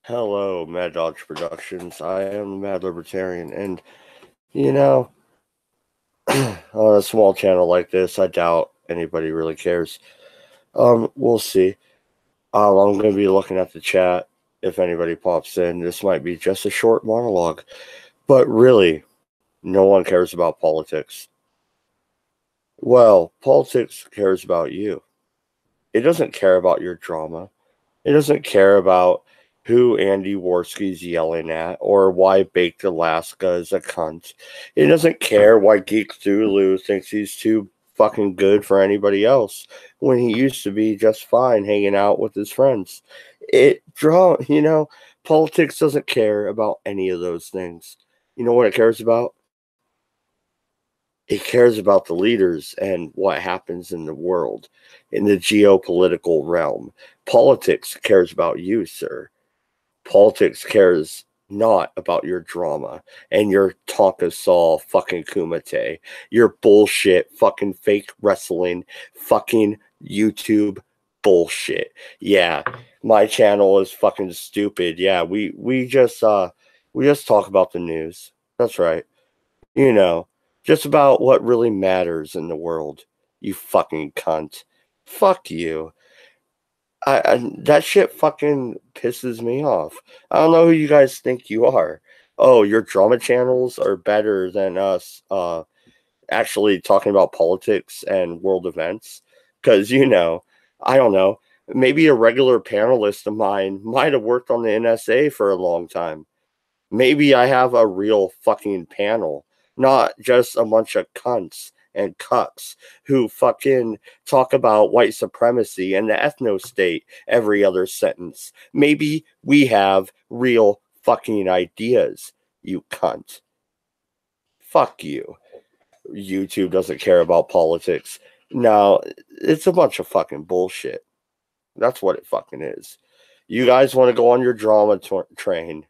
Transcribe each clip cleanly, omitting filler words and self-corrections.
Hello, Mad Dodge Productions. I am the Mad Libertarian, and you know, on a small channel like this, I doubt anybody really cares. We'll see. I'm going to be looking at the chat if anybody pops in. This might be just a short monologue, but really, no one cares about politics. Well, politics cares about you. It doesn't care about your drama. It doesn't care about who Andy Worski's yelling at or why Baked Alaska is a cunt. It doesn't care why Geek Zulu thinks he's too fucking good for anybody else when he used to be just fine hanging out with his friends. Politics doesn't care about any of those things. You know what it cares about? It cares about the leaders and what happens in the world, in the geopolitical realm. Politics cares about you, sir. Politics cares not about your drama and your Tonka Saw fucking Kumite, your bullshit fucking fake wrestling fucking YouTube bullshit. Yeah, my channel is fucking stupid. Yeah, we just talk about the news. That's right. You know, just about what really matters in the world. You fucking cunt. Fuck you. That shit fucking pisses me off. I don't know who you guys think you are. Oh, your drama channels are better than us actually talking about politics and world events. Because, I don't know, maybe a regular panelist of mine might have worked on the NSA for a long time. Maybe I have a real fucking panel, not just a bunch of cunts and cucks who fucking talk about white supremacy and the ethno state every other sentence. Maybe we have real fucking ideas, you cunt. Fuck you. YouTube doesn't care about politics. No, it's a bunch of fucking bullshit. That's what it fucking is. You guys want to go on your drama train.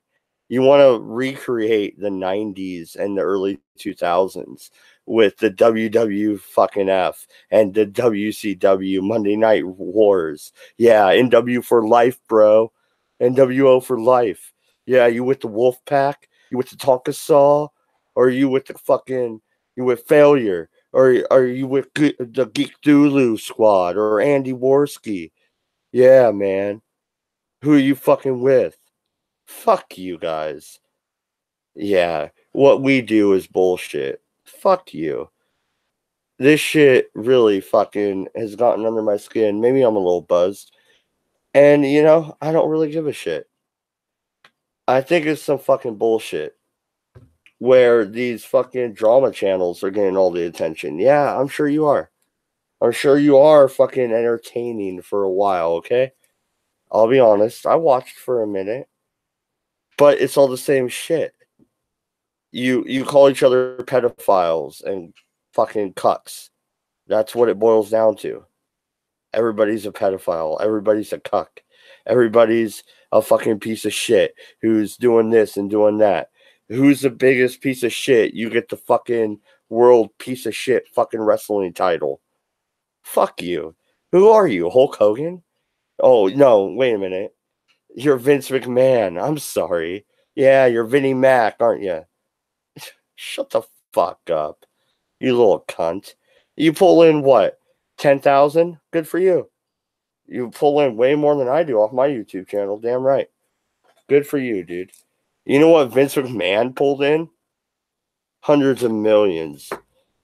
You want to recreate the 90s and the early 2000s with the WW fucking F and the WCW Monday Night Wars. Yeah, NW for life, bro. NWO for life. Yeah, you with the Wolf Pack? You with the Tonka Saw? Or you with the fucking, you with Failure? Or are you with the Geek Dulu squad or Andy Worski? Yeah, man. Who are you fucking with? Fuck you guys. Yeah, what we do is bullshit. Fuck you. This shit really fucking has gotten under my skin. Maybe I'm a little buzzed. And, I don't really give a shit. I think it's some fucking bullshit where these fucking drama channels are getting all the attention. Yeah, I'm sure you are. I'm sure you are fucking entertaining for a while, okay? I'll be honest. I watched for a minute, but it's all the same shit. You call each other pedophiles and fucking cucks. That's what it boils down to. Everybody's a pedophile. Everybody's a cuck. Everybody's a fucking piece of shit who's doing this and doing that. Who's the biggest piece of shit? You get the fucking world piece of shit fucking wrestling title. Fuck you. Who are you, Hulk Hogan? Oh, no, wait a minute. You're Vince McMahon. I'm sorry. Yeah, you're Vinnie Mac, aren't you? Shut the fuck up, you little cunt. You pull in what? 10,000? Good for you. You pull in way more than I do off my YouTube channel. Damn right. Good for you, dude. You know what Vince McMahon pulled in? Hundreds of millions.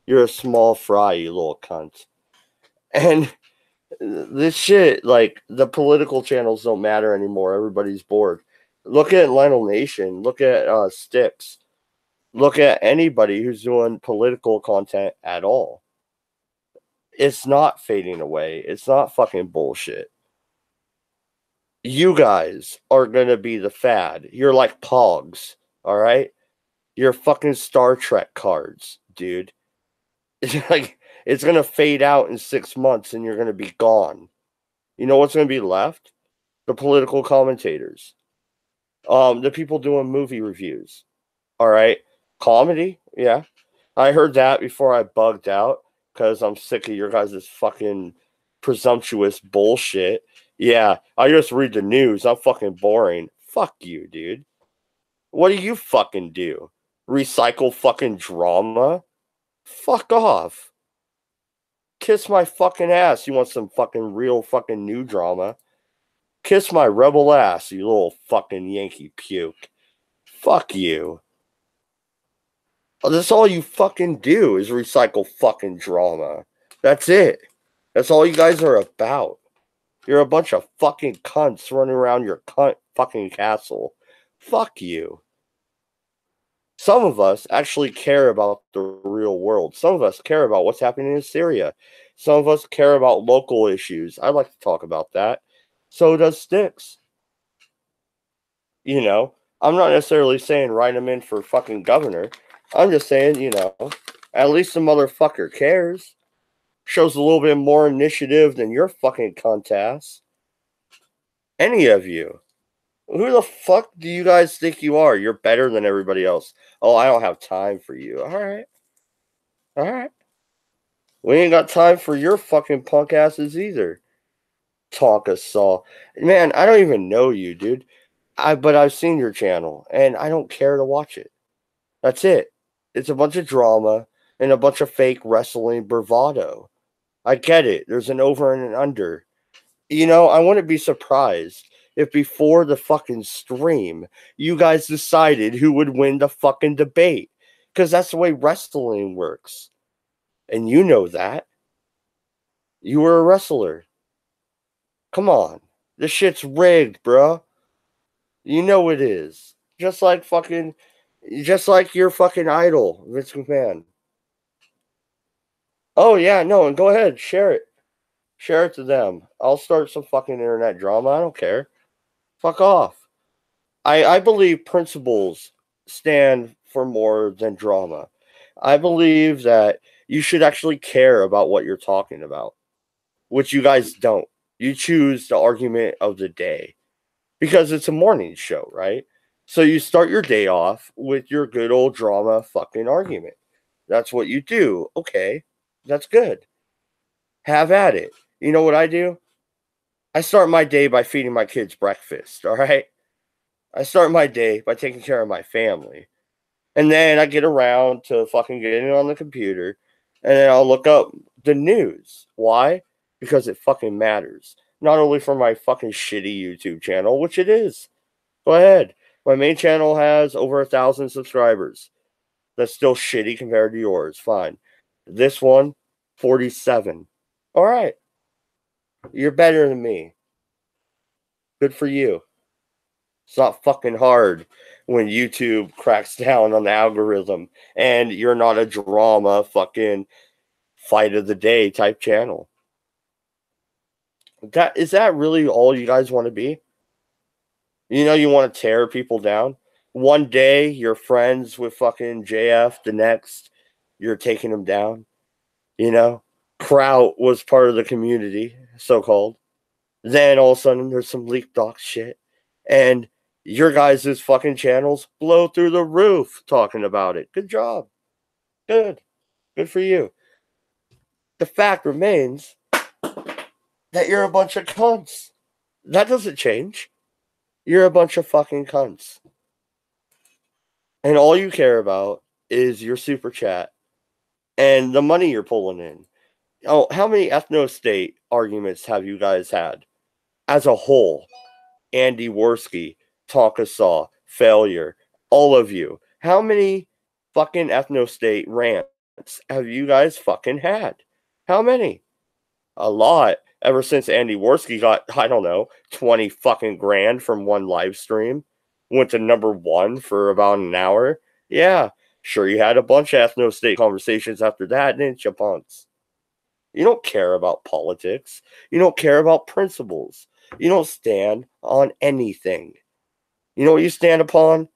You're a small fry, you little cunt. And this shit, like, the political channels don't matter anymore. Everybody's bored. Look at Lionel Nation. Look at Sticks. Look at anybody who's doing political content at all. It's not fading away. It's not fucking bullshit. You guys are gonna be the fad. You're like Pogs, all right? You're fucking Star Trek cards, dude. It's like it's gonna fade out in 6 months and you're gonna be gone. You know what's gonna be left? The political commentators. The people doing movie reviews. All right. Comedy, yeah. I heard that before I bugged out because I'm sick of your guys' fucking presumptuous bullshit. Yeah, I just read the news. I'm fucking boring. Fuck you, dude. What do you fucking do? Recycle fucking drama? Fuck off. Kiss my fucking ass. You want some fucking real fucking new drama? Kiss my rebel ass, you little fucking Yankee puke. Fuck you. That's all you fucking do is recycle fucking drama. That's it. That's all you guys are about. You're a bunch of fucking cunts running around your cunt fucking castle. Fuck you. Some of us actually care about the real world. Some of us care about what's happening in Syria. Some of us care about local issues. I like to talk about that. So does Sticks. You know, I'm not necessarily saying write him in for fucking governor. I'm just saying, at least the motherfucker cares. Shows a little bit more initiative than your fucking cunt ass. Any of you. Who the fuck do you guys think you are? You're better than everybody else. Oh, I don't have time for you. Alright. Alright. We ain't got time for your fucking punk asses either. Talk us saw. Man, I don't even know you, dude. But I've seen your channel, and I don't care to watch it. That's it. It's a bunch of drama and a bunch of fake wrestling bravado. I get it. There's an over and an under. I wouldn't be surprised if before the fucking stream, you guys decided who would win the fucking debate. Because that's the way wrestling works. And you know that. You were a wrestler. Come on. This shit's rigged, bro. You know it is. Just like your fucking idol, Vince McMahon. Oh, yeah, no, and go ahead, share it. Share it to them. I'll start some fucking internet drama. I don't care. Fuck off. I believe principles stand for more than drama. I believe that you should actually care about what you're talking about, which you guys don't. You choose the argument of the day because it's a morning show, right? So you start your day off with your good old drama fucking argument. That's what you do. Okay, that's good. Have at it. You know what I do? I start my day by feeding my kids breakfast, all right? I start my day by taking care of my family. And then I get around to fucking getting on the computer and then I'll look up the news. Why? Because it fucking matters. Not only for my fucking shitty YouTube channel, which it is. Go ahead. My main channel has over 1,000 subscribers. That's still shitty compared to yours. Fine. This one, 47. All right. You're better than me. Good for you. It's not fucking hard when YouTube cracks down on the algorithm and you're not a drama fucking fight of the day type channel. Is that really all you guys want to be? You want to tear people down. One day you're friends with fucking JF, the next you're taking them down. Kraut was part of the community, so called. Then all of a sudden there's some leak doc shit. And your guys' fucking channels blow through the roof talking about it. Good job. Good. Good for you. The fact remains that you're a bunch of cunts. That doesn't change. You're a bunch of fucking cunts. And all you care about is your super chat and the money you're pulling in. Oh, how many ethno-state arguments have you guys had? As a whole, Andy Worski, Tonkasaw, Failure, all of you. How many fucking ethno-state rants have you guys fucking had? How many? A lot. Ever since Andy Worski got, I don't know, 20 fucking grand from one live stream. Went to #1 for about an hour. Yeah, sure you had a bunch of ethno-state conversations after that, didn't you, punks? You don't care about politics. You don't care about principles. You don't stand on anything. You know what you stand upon?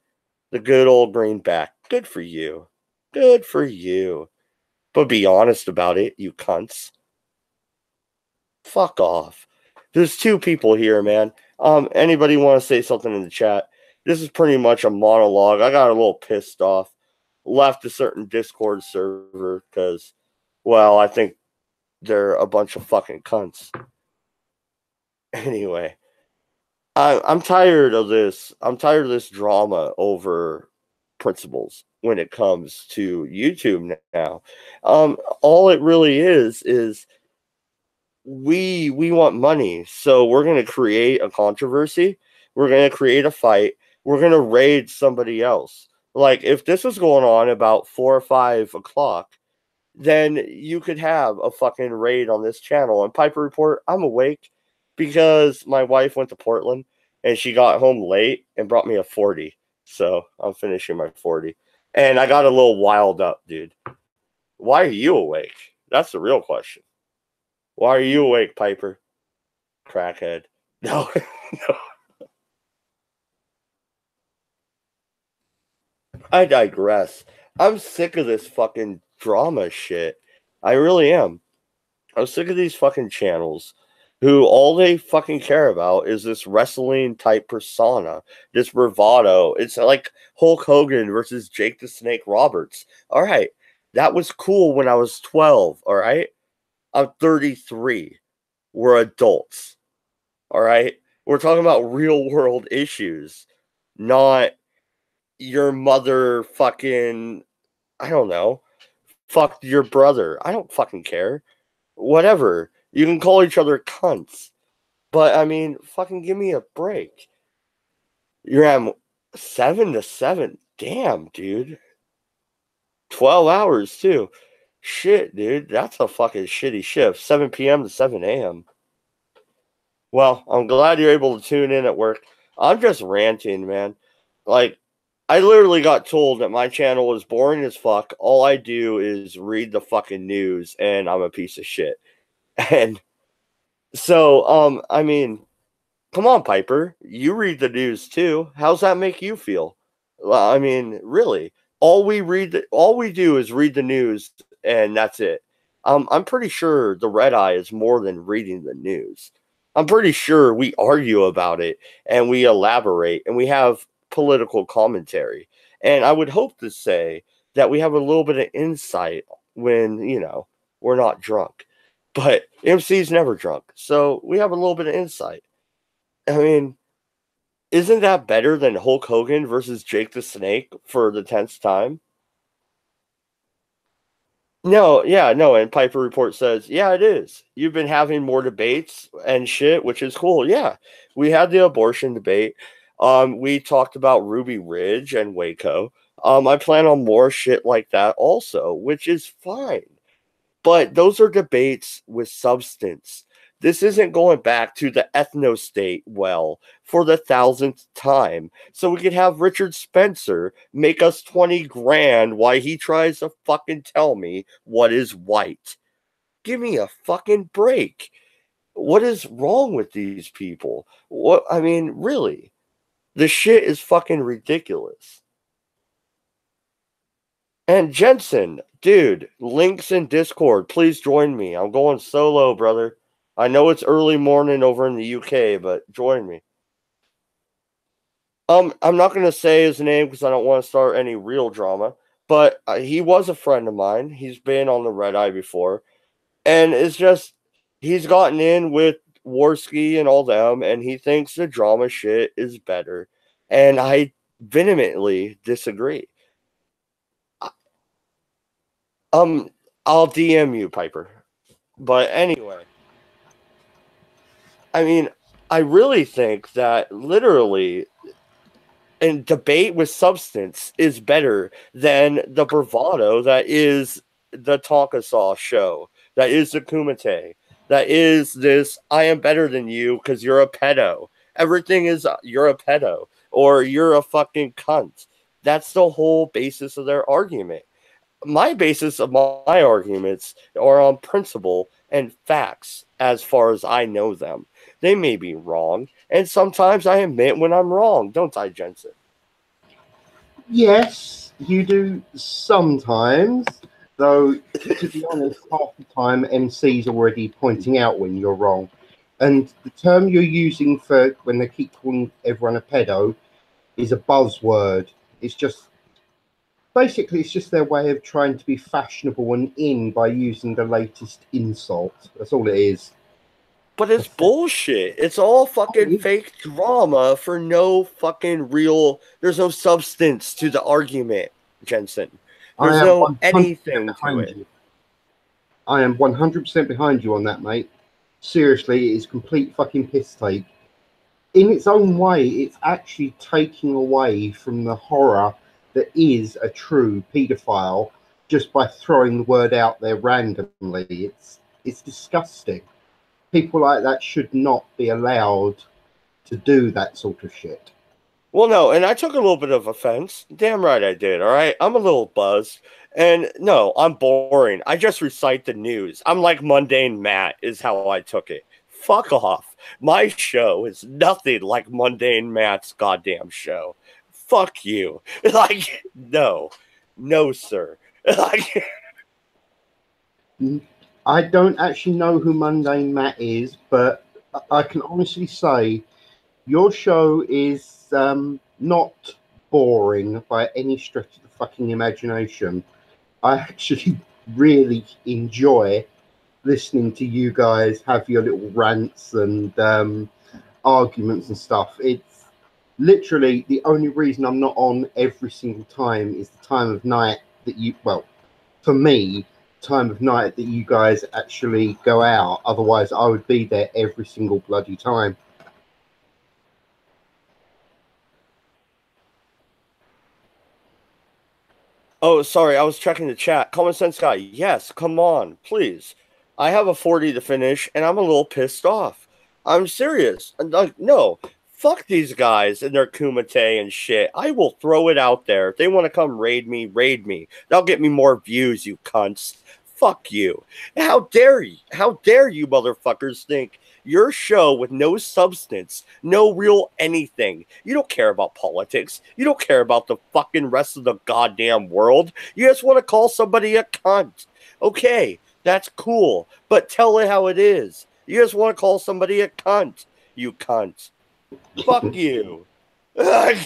The good old greenback. Good for you. Good for you. But be honest about it, you cunts. Fuck off. There's 2 people here, man. Anybody want to say something in the chat? This is pretty much a monologue. I got a little pissed off. Left a certain Discord server because, well, I think they're a bunch of fucking cunts. Anyway, I'm tired of this. I'm tired of this drama over principles when it comes to YouTube now. All it really is we want money, so we're gonna create a controversy. We're gonna create a fight. We're gonna raid somebody else. Like if this was going on about 4 or 5 o'clock, then you could have a fucking raid on this channel. And Piper Report, I'm awake because my wife went to Portland and she got home late and brought me a 40. So I'm finishing my 40. And I got a little wild up, dude. Why are you awake? That's the real question. Why are you awake, Piper? Crackhead. No, no. I digress. I'm sick of this fucking drama shit. I really am. I'm sick of these fucking channels who all they fucking care about is this wrestling type persona, this bravado. It's like Hulk Hogan versus Jake the Snake Roberts. All right. That was cool when I was 12. All right. I'm 33. We're adults. All right. We're talking about real world issues, not your mother fucking, I don't know, fucked your brother. I don't fucking care. Whatever. You can call each other cunts. But I mean, fucking give me a break. You're at 7 to 7. Damn, dude. 12 hours too. Shit, dude. That's a fucking shitty shift. 7 p.m. to 7 a.m. Well, I'm glad you're able to tune in at work. I'm just ranting, man. Like, I literally got told that my channel is boring as fuck. All I do is read the fucking news, and I'm a piece of shit. And so, I mean, come on, Piper. You read the news too. How's that make you feel? Well, I mean, really, all we do is read the news, and that's it. I'm pretty sure the Redeye is more than reading the news. I'm pretty sure we argue about it and we elaborate and we have political commentary. And I would hope to say that we have a little bit of insight when, we're not drunk. But MC's never drunk. So we have a little bit of insight. I mean, isn't that better than Hulk Hogan versus Jake the Snake for the 10th time? No, yeah, no. And Piper Report says, yeah, it is. You've been having more debates and shit, which is cool. Yeah, we had the abortion debate. We talked about Ruby Ridge and Waco. I plan on more shit like that also, which is fine. But those are debates with substance. This isn't going back to the ethno state well for the 1000th time. So we could have Richard Spencer make us 20 grand while he tries to fucking tell me what is white. Give me a fucking break. What is wrong with these people? What, I mean, really? The shit is fucking ridiculous. And Jensen, dude, links in Discord. Please join me. I'm going solo, brother. I know it's early morning over in the UK, but join me. I'm not gonna say his name because I don't want to start any real drama. But he was a friend of mine. He's been on the Redeye before, and it's just he's gotten in with Warski and all them, and he thinks the drama shit is better, and I vehemently disagree. Um, I'll DM you, Piper. But anyway, I mean, I really think that literally and debate with substance is better than the bravado that is the Tonkasaw show, that is the Kumite, that is this I am better than you because you're a pedo. Everything is you're a pedo or you're a fucking cunt. That's the whole basis of their argument. My basis of my arguments are on principle and facts as far as I know them. They may be wrong, and sometimes I admit when I'm wrong, don't I, Jensen? Yes, you do sometimes, though, to be honest, half the time MC's already pointing out when you're wrong. And the term you're using for when they keep calling everyone a pedo is a buzzword. It's just basically it's just their way of trying to be fashionable and in by using the latest insult. That's all it is. But it's bullshit. It's all fucking fake drama for no fucking real. There's no substance to the argument, Jensen. I There's am no 100% anything to behind it. you. I am 100% behind you on that, mate. Seriously, it is complete fucking piss take. In its own way, it's actually taking away from the horror that is a true paedophile just by throwing the word out there randomly. It's disgusting. People like that should not be allowed to do that sort of shit. Well, no, and I took a little bit of offense. Damn right I did, all right? I'm a little buzzed. And no, I'm boring. I just recite the news. I'm like mundane Matt, is how I took it. Fuck off. My show is nothing like mundane Matt's goddamn show. Fuck you. Like, no. No, sir. Like, I don't actually know who Mundane Matt is, but I can honestly say your show is not boring by any stretch of the fucking imagination. I actually really enjoy listening to you guys have your little rants and arguments and stuff. It's literally the only reason I'm not on every single time is the time of night that you, well, for me, time of night that you guys actually go out. Otherwise, I would be there every single bloody time. oh, sorry, I was checking the chat. Common Sense Guy, yes, come on, please. I have a 40 to finish, and I'm a little pissed off. I'm serious. Like, no, fuck these guys and their Kumite and shit. I will throw it out there. If they want to come raid me, raid me. That'll get me more views, you cunts. Fuck you. How dare you? How dare you motherfuckers think your show with no substance, no real anything. You don't care about politics. You don't care about the fucking rest of the goddamn world. You just want to call somebody a cunt. Okay, that's cool, but tell it how it is. You just want to call somebody a cunt. You cunt. Fuck you. I'm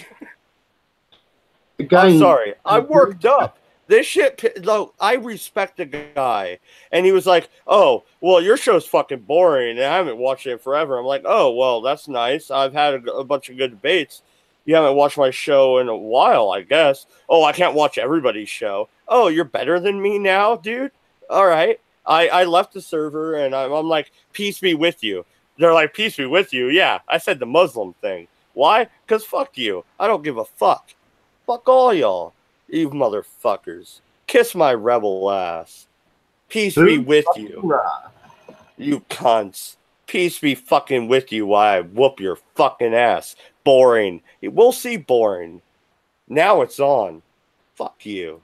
Again, sorry. I'm worked up. This shit, though, I respect the guy. And he was like, oh, well, your show's fucking boring, and I haven't watched it forever. I'm like, oh, well, that's nice. I've had a bunch of good debates. You haven't watched my show in a while, I guess. Oh, I can't watch everybody's show. Oh, you're better than me now, dude? All right. I left the server, and I'm like, peace be with you. They're like, peace be with you. Yeah, I said the Muslim thing. Why? Because fuck you. I don't give a fuck. Fuck all y'all. You motherfuckers. Kiss my rebel ass. Peace be with you. You cunts. Peace be fucking with you while I whoop your fucking ass. Boring. We'll see boring. Now it's on. Fuck you.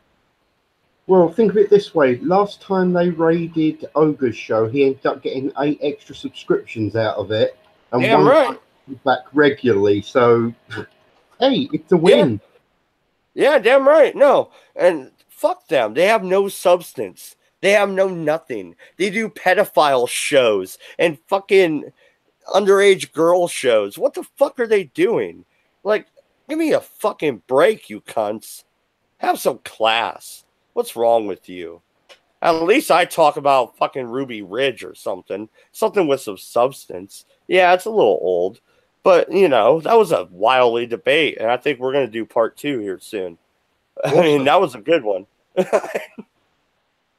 well, think of it this way. Last time they raided Ogre's show, he ended up getting 8 extra subscriptions out of it. And Damn right. back regularly. So, hey, it's a win. Yeah, damn right. No. And fuck them. They have no substance. They have no nothing. They do pedophile shows and fucking underage girl shows. What the fuck are they doing? Like, give me a fucking break, you cunts. Have some class. What's wrong with you? At least I talk about fucking Ruby Ridge or something. Something with some substance. Yeah, it's a little old. But, you know, that was a wildly debate. And I think we're going to do part 2 here soon. Awesome. I mean, that was a good one.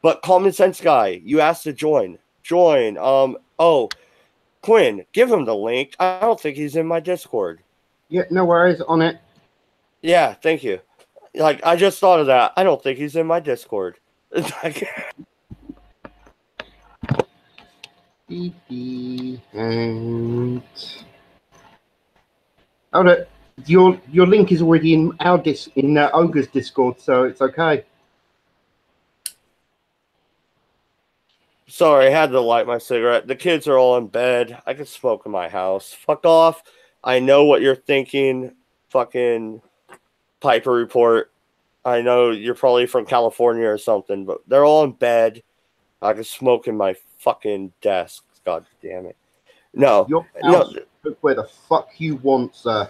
But Common Sense Guy, you asked to join. Join. Oh, Quinn, give him the link. I don't think he's in my Discord. Yeah, no worries on it. Yeah, thank you. Like, I just thought of that. I don't think he's in my Discord. And your link is already in our Ogre's Discord, so it's okay. Sorry, I had to light my cigarette. The kids are all in bed. I can smoke in my house. Fuck off. I know what you're thinking. Fucking Piper Report. I know you're probably from California or something, but they're all in bed. I can smoke in my fucking desk. God damn it. No. Your house, where the fuck you want, sir.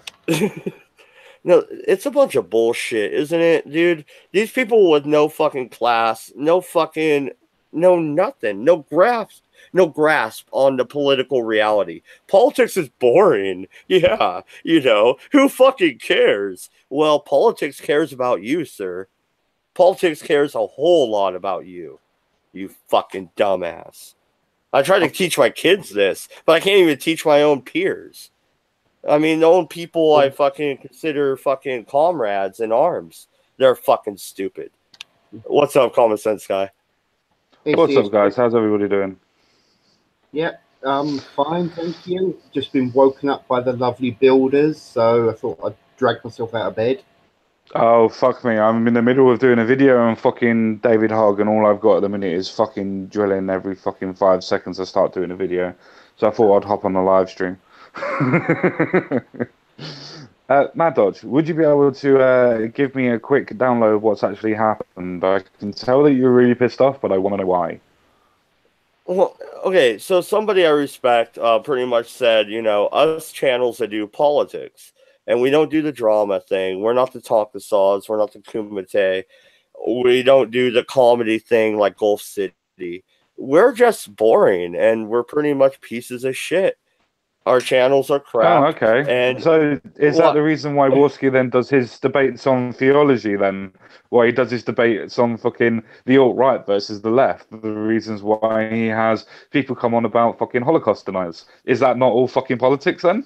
No, it's a bunch of bullshit, isn't it, dude? These people with no fucking class, no fucking, no nothing, no graphs. no grasp on the political reality. Politics is boring. Yeah, who fucking cares? Well, politics cares about you, sir. Politics cares a whole lot about you, you fucking dumbass. I try to teach my kids this, but I can't even teach my own peers. I mean, the own people I fucking consider fucking comrades in arms, they're fucking stupid. What's up, common sense guy? What's up, guys? How's everybody doing? Yeah, fine, thank you. Just been woken up by the lovely builders, so I thought I'd drag myself out of bed. Oh, fuck me. I'm in the middle of doing a video on fucking David Hogg, and all I've got at the minute is fucking drilling every fucking 5 seconds I start doing a video. So I thought I'd hop on the live stream. Mad Dodge, would you be able to give me a quick download of what's actually happened? I can tell that you're really pissed off, but I want to know why. Well, okay, so somebody I respect pretty much said, us channels that do politics, and we don't do the drama thing. We're not the Talk-a-Saws. We're not the Kumite. We don't do the comedy thing like Gulf City. We're just boring, and we're pretty much pieces of shit. Our channels are crap. Oh, okay. And so is that the reason why Warski then does his debates on theology then? Why he does his debates on fucking the alt-right versus the left? The reasons why he has people come on about fucking Holocaust deniers. Is that not all fucking politics then?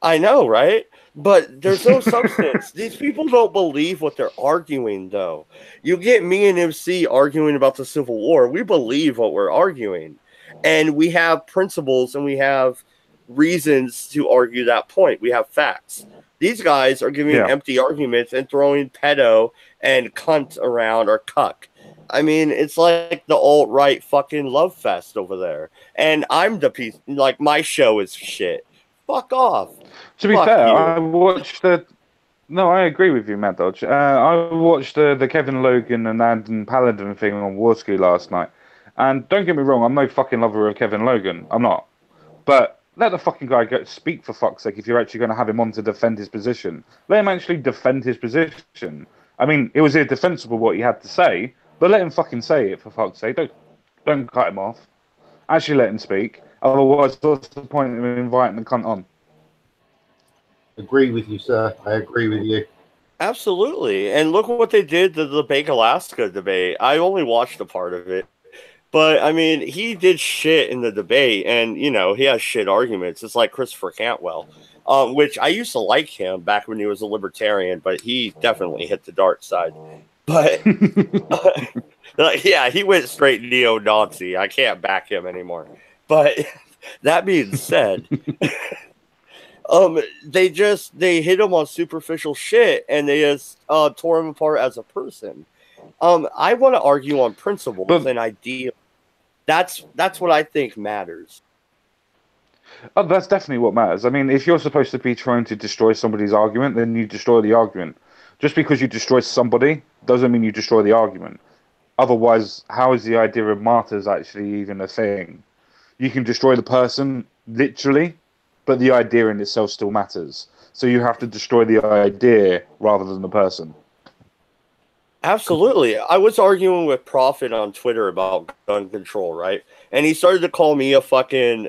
I know, right? But there's no substance. These people don't believe what they're arguing, though. You get me and MC arguing about the Civil War. We believe what we're arguing. And we have principles and we have reasons to argue that point. We have facts. These guys are giving empty arguments and throwing pedo and cunt around or cuck. I mean, it's like the alt-right fucking love fest over there. And I'm the piece, like, my show is shit. Fuck off. To be fair, I watched the... No, I agree with you, Mad Dodge. I watched the Kevin Logan and Adam Paladin thing on Warski last night. And don't get me wrong, I'm no fucking lover of Kevin Logan. I'm not. But let the fucking guy speak, for fuck's sake, if you're actually going to have him on to defend his position. Let him actually defend his position. I mean, it was indefensible what he had to say, but let him fucking say it, for fuck's sake. Don't cut him off. Actually let him speak. Otherwise, what's the point of inviting the cunt on? Agree with you, sir. I agree with you. Absolutely. And look what they did to the Bake Alaska debate. I only watched a part of it. But, I mean, he did shit in the debate, and, he has shit arguments. It's like Christopher Cantwell, which I used to like him back when he was a libertarian, but he definitely hit the dark side. But, yeah, he went straight neo-Nazi. I can't back him anymore. But that being said, they hit him on superficial shit, and they just tore him apart as a person. I want to argue on principles and ideals. That's what I think matters. Oh, that's definitely what matters. I mean, if you're supposed to be trying to destroy somebody's argument, then you destroy the argument. Just because you destroy somebody doesn't mean you destroy the argument. Otherwise, how is the idea of martyrs actually even a thing? You can destroy the person, literally, but the idea in itself still matters. So you have to destroy the idea rather than the person. Absolutely. I was arguing with Prophet on Twitter about gun control, right? And he started to call me a fucking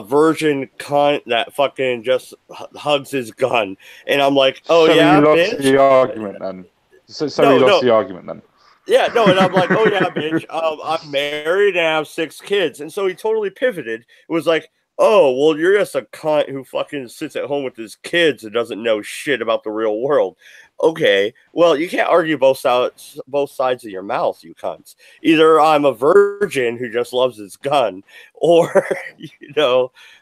virgin cunt that fucking just hugs his gun. And I'm like, oh, so yeah, you lost bitch? The argument then. So you lost the argument then. Yeah, no, and I'm like, oh, yeah, bitch, I'm married and I have 6 kids. And so he totally pivoted. It was like, oh, well, you're just a cunt who fucking sits at home with his kids and doesn't know shit about the real world. Okay, well, you can't argue both sides of your mouth, you cunts. Either I'm a virgin who just loves his gun, or,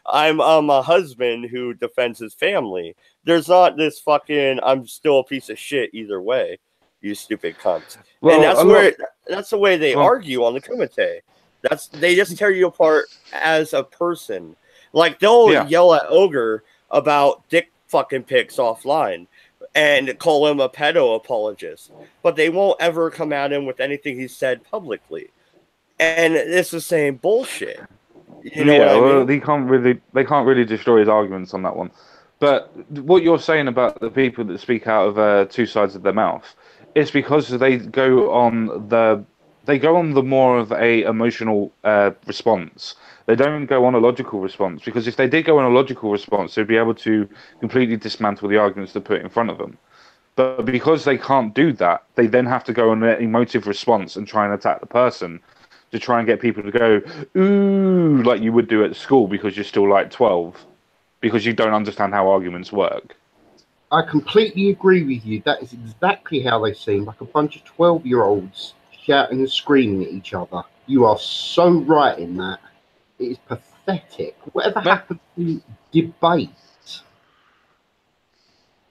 I'm a husband who defends his family. There's not this fucking, I'm still a piece of shit either way, you stupid cunts. Well, and that's the way they argue on the Kumite. They just tear you apart as a person. Like, they'll yell at Ogre about dick fucking pics offline and call him a pedo apologist, but they won't ever come at him with anything he said publicly. And it's the same bullshit. You know what I mean? They can't really destroy his arguments on that one. But what you're saying about the people that speak out of 2 sides of their mouth, it's because they go on the they go on the more of a emotional response. They don't go on a logical response, because if they did go on a logical response, they'd be able to completely dismantle the arguments they put in front of them. But because they can't do that, they then have to go on an emotive response and try and attack the person to try and get people to go, ooh, like you would do at school because you're still like 12, because you don't understand how arguments work. I completely agree with you. That is exactly how they seem, like a bunch of 12-year-olds shouting and screaming at each other. You are so right in that. It is pathetic. Whatever happened to debate?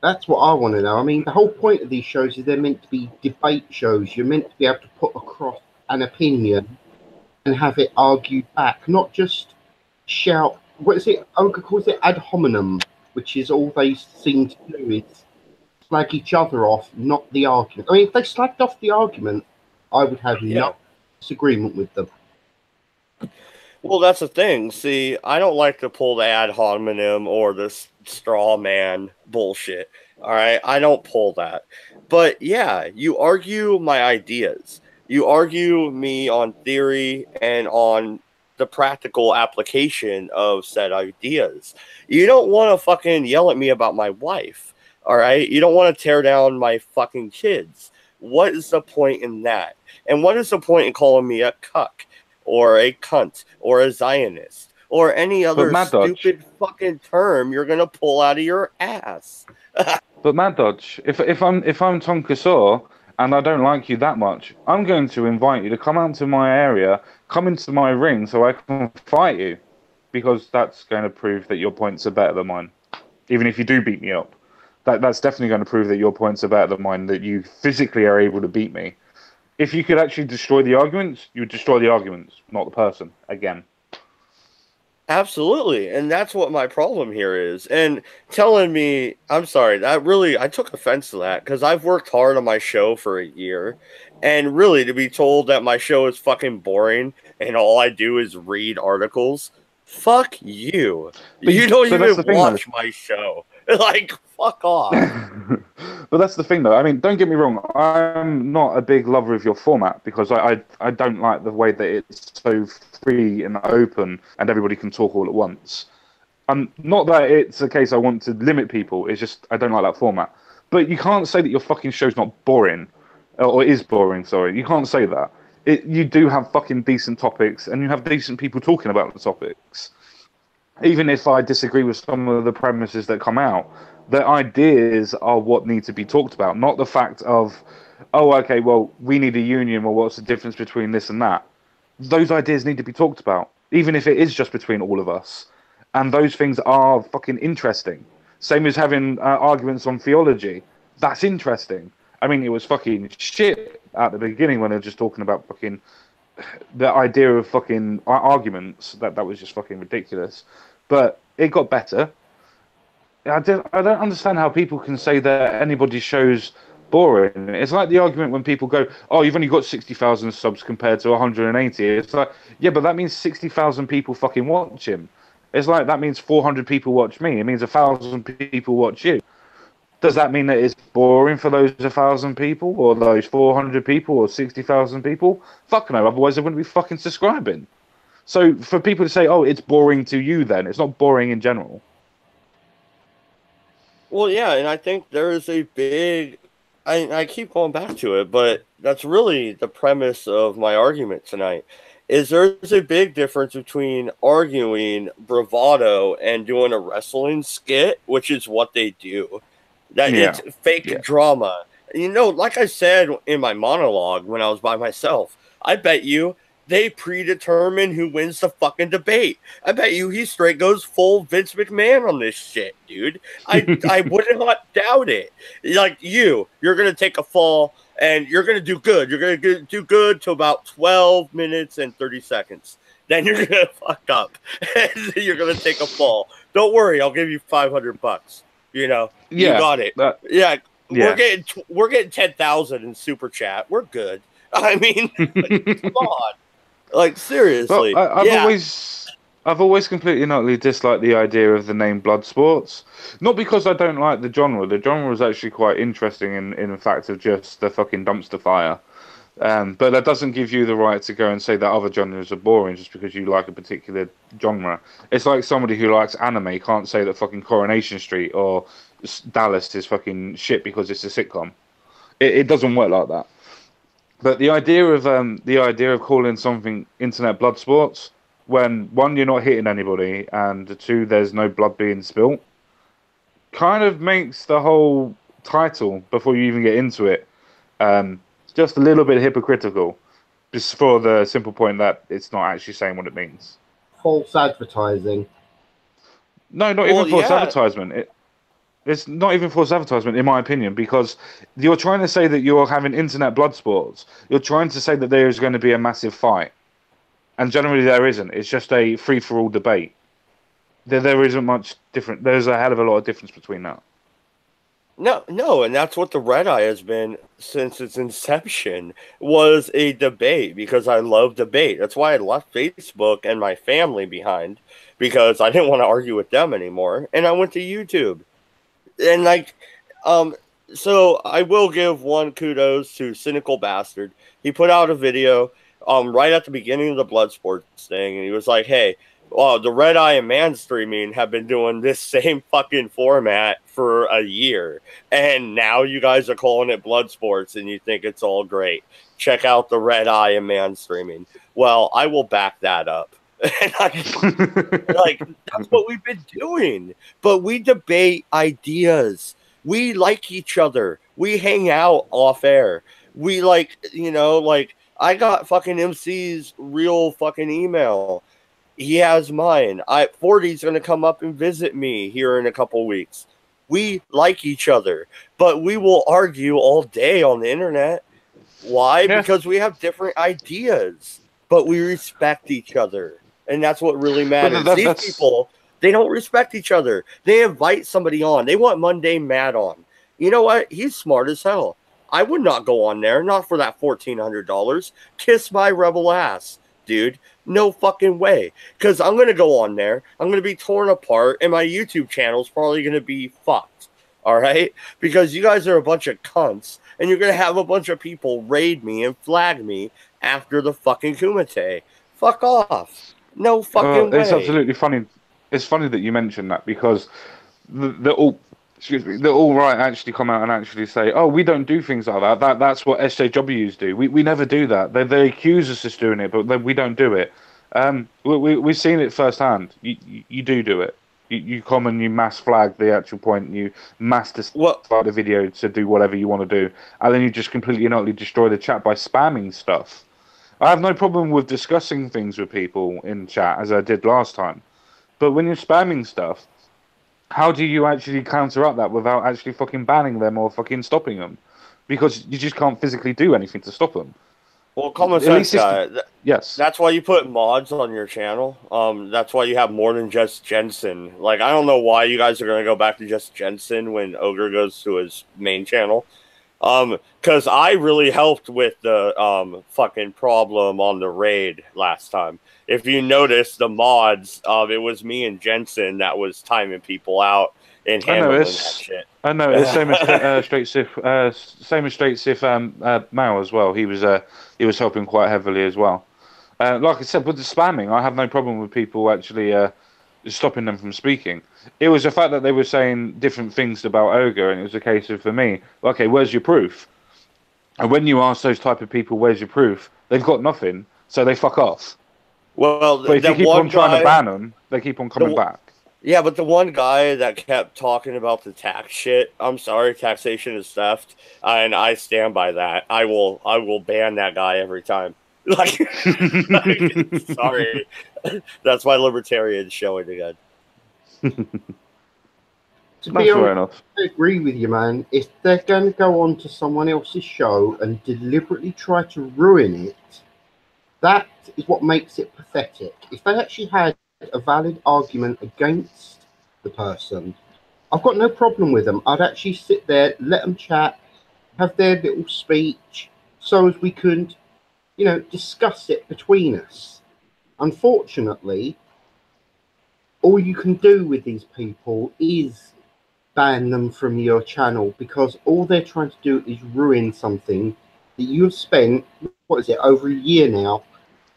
That's what I want to know. I mean, the whole point of these shows is they're meant to be debate shows. You're meant to be able to put across an opinion and have it argued back, not just shout. What is it? Olga calls it ad hominem, which is all they seem to do is slag each other off, not the argument. I mean, if they slagged off the argument, I would have no disagreement with them. Well, that's the thing. See, I don't like to pull the ad hominem or the straw man bullshit. All right, I don't pull that. But yeah, you argue my ideas. You argue me on theory and on the practical application of said ideas. You don't want to fucking yell at me about my wife. All right, you don't want to tear down my fucking kids. What is the point in that? And what is the point in calling me a cuck? Or a cunt, or a Zionist, or any other stupid fucking term you're gonna pull out of your ass. But Mad Dodge, if I'm Tom Kasor and I don't like you that much, I'm going to invite you to come out to my area, come into my ring, so I can fight you, because that's going to prove that your points are better than mine. Even if you do beat me up, that's definitely going to prove that your points are better than mine. That you physically are able to beat me. If you could actually destroy the arguments, you would destroy the arguments, not the person, again. Absolutely, and that's what my problem here is. And telling me, I'm sorry, I took offense to that, because I've worked hard on my show for a year, and really, to be told that my show is fucking boring, and all I do is read articles, fuck you. But you don't even watch my show. Like, fuck off. But that's the thing, though. I mean, don't get me wrong. I'm not a big lover of your format, because I don't like the way that it's so free and open and everybody can talk all at once. Not that it's a case I want to limit people. It's just I don't like that format. But you can't say that your fucking show's not boring, or is boring. Sorry, you can't say that. You do have fucking decent topics, and you have decent people talking about the topics. Even if I disagree with some of the premises that come out, the ideas are what need to be talked about, not the fact of, oh, okay, well, we need a union, well, what's the difference between this and that? Those ideas need to be talked about, even if it is just between all of us. And those things are fucking interesting. Same as having arguments on theology. That's interesting. I mean, it was fucking shit at the beginning when they were just talking about fucking the idea of fucking arguments. That was just fucking ridiculous. But it got better. I don't understand how people can say that anybody's show's boring. It's like the argument when people go, oh, you've only got 60,000 subs compared to 180. It's like, yeah, but that means 60,000 people fucking watch him. It's like that means 400 people watch me. It means 1,000 people watch you. Does that mean that it's boring for those 1,000 people, or those 400 people, or 60,000 people? Fuck no, otherwise they wouldn't be fucking subscribing. So for people to say, oh, it's boring to you then, it's not boring in general. Well, yeah, and I think there is a big... I keep going back to it, but that's really the premise of my argument tonight, is there's a big difference between arguing bravado and doing a wrestling skit, which is what they do. It's fake drama. You know, like I said in my monologue when I was by myself, I bet you they predetermine who wins the fucking debate. I bet you he straight goes full Vince McMahon on this shit, dude. I would not doubt it. Like you're going to take a fall and you're going to do good. You're going to do good to about 12 minutes and 30 seconds. Then you're going to fuck up and you're going to take a fall. Don't worry. I'll give you $500. You know, you got it. We're getting 10,000 in super chat. We're good. I mean, like, come on. Like, seriously. Well, I've always completely and utterly disliked the idea of the name Blood Sports. Not because I don't like the genre. The genre was actually quite interesting in fact of just the fucking dumpster fire. But that doesn't give you the right to go and say that other genres are boring just because you like a particular genre. It's like somebody who likes anime can't say that fucking Coronation Street or Dallas is fucking shit because it's a sitcom. It doesn't work like that. But the idea of calling something internet blood sports when one, you're not hitting anybody, and two, there's no blood being spilt, kind of makes the whole title before you even get into it just a little bit hypocritical, just for the simple point that it's not actually saying what it means. False advertising. No, not even false advertisement. It's not even false advertisement, in my opinion, because you're trying to say that you're having internet blood sports. You're trying to say that there is going to be a massive fight. And generally there isn't. It's just a free-for-all debate. There isn't much different. There's a hell of a lot of difference between that. No, and that's what the Redeye has been since its inception, was a debate, because I love debate. That's why I left Facebook and my family behind, because I didn't want to argue with them anymore, and I went to YouTube. And so I will give one kudos to Cynical Bastard. He put out a video right at the beginning of the Bloodsports thing, and he was like, hey, the Redeye and Man Streaming have been doing this same fucking format for a year, and now you guys are calling it Bloodsports and you think it's all great. Check out the Redeye and Man Streaming. Well, I will back that up. And that's what we've been doing. But we debate ideas. We like each other. We hang out off air. We I got fucking MC's real fucking email. He has mine. 40's going to come up and visit me here in a couple weeks. We like each other, but we will argue all day on the internet. Why? Yeah. Because we have different ideas, but we respect each other. And that's what really matters. These people, they don't respect each other. They invite somebody on. They want Mundane Matt on. You know what? He's smart as hell. I would not go on there, not for that $1,400. Kiss my rebel ass, dude. No fucking way. Because I'm going to go on there. I'm going to be torn apart, and my YouTube channel is probably going to be fucked. All right? Because you guys are a bunch of cunts, and you're going to have a bunch of people raid me and flag me after the fucking Kumite. Fuck off. No fucking way. It's absolutely funny. It's funny that you mentioned that, because the alt-right actually come out and actually say, oh, we don't do things like that. That's what SJWs do. We never do that. They accuse us of doing it, but we don't do it. We've seen it firsthand. You do it. You come and you mass flag the actual point. You mass start the video to do whatever you want to do, and then you just completely and utterly destroy the chat by spamming stuff. I have no problem with discussing things with people in chat, as I did last time. But when you're spamming stuff, how do you actually counteract that without actually fucking banning them or fucking stopping them? Because you just can't physically do anything to stop them. Well, common sense, yes. That's why you put mods on your channel. That's why you have more than just Jensen. Like, I don't know why you guys are going to go back to just Jensen when Ogre goes to his main channel. Because I really helped with the fucking problem on the raid last time. If you notice the mods, it was me and Jensen that was timing people out and handling that shit. I know it's same as Straight Sif Mao as well. He was helping quite heavily as well. Like I said, with the spamming, I have no problem with people actually stopping them from speaking. It was the fact that they were saying different things about Ogre, and it was a case of, for me, okay, where's your proof? And when you ask those type of people, where's your proof? They've got nothing, so they fuck off. Well, but if you keep on trying to ban them, they keep on coming back. Yeah, but the one guy that kept talking about the tax shit, I'm sorry, taxation is theft, and I stand by that. I will ban that guy every time. Sorry. That's my libertarian showing again. To be honest, I agree with you, man. If they're going to go on to someone else's show and deliberately try to ruin it, that is what makes it pathetic. If they actually had a valid argument against the person, I've got no problem with them. I'd actually sit there, let them chat, have their little speech, so as we could, discuss it between us. Unfortunately, all you can do with these people is ban them from your channel, because all they're trying to do is ruin something that you have spent, what is it, over a year now,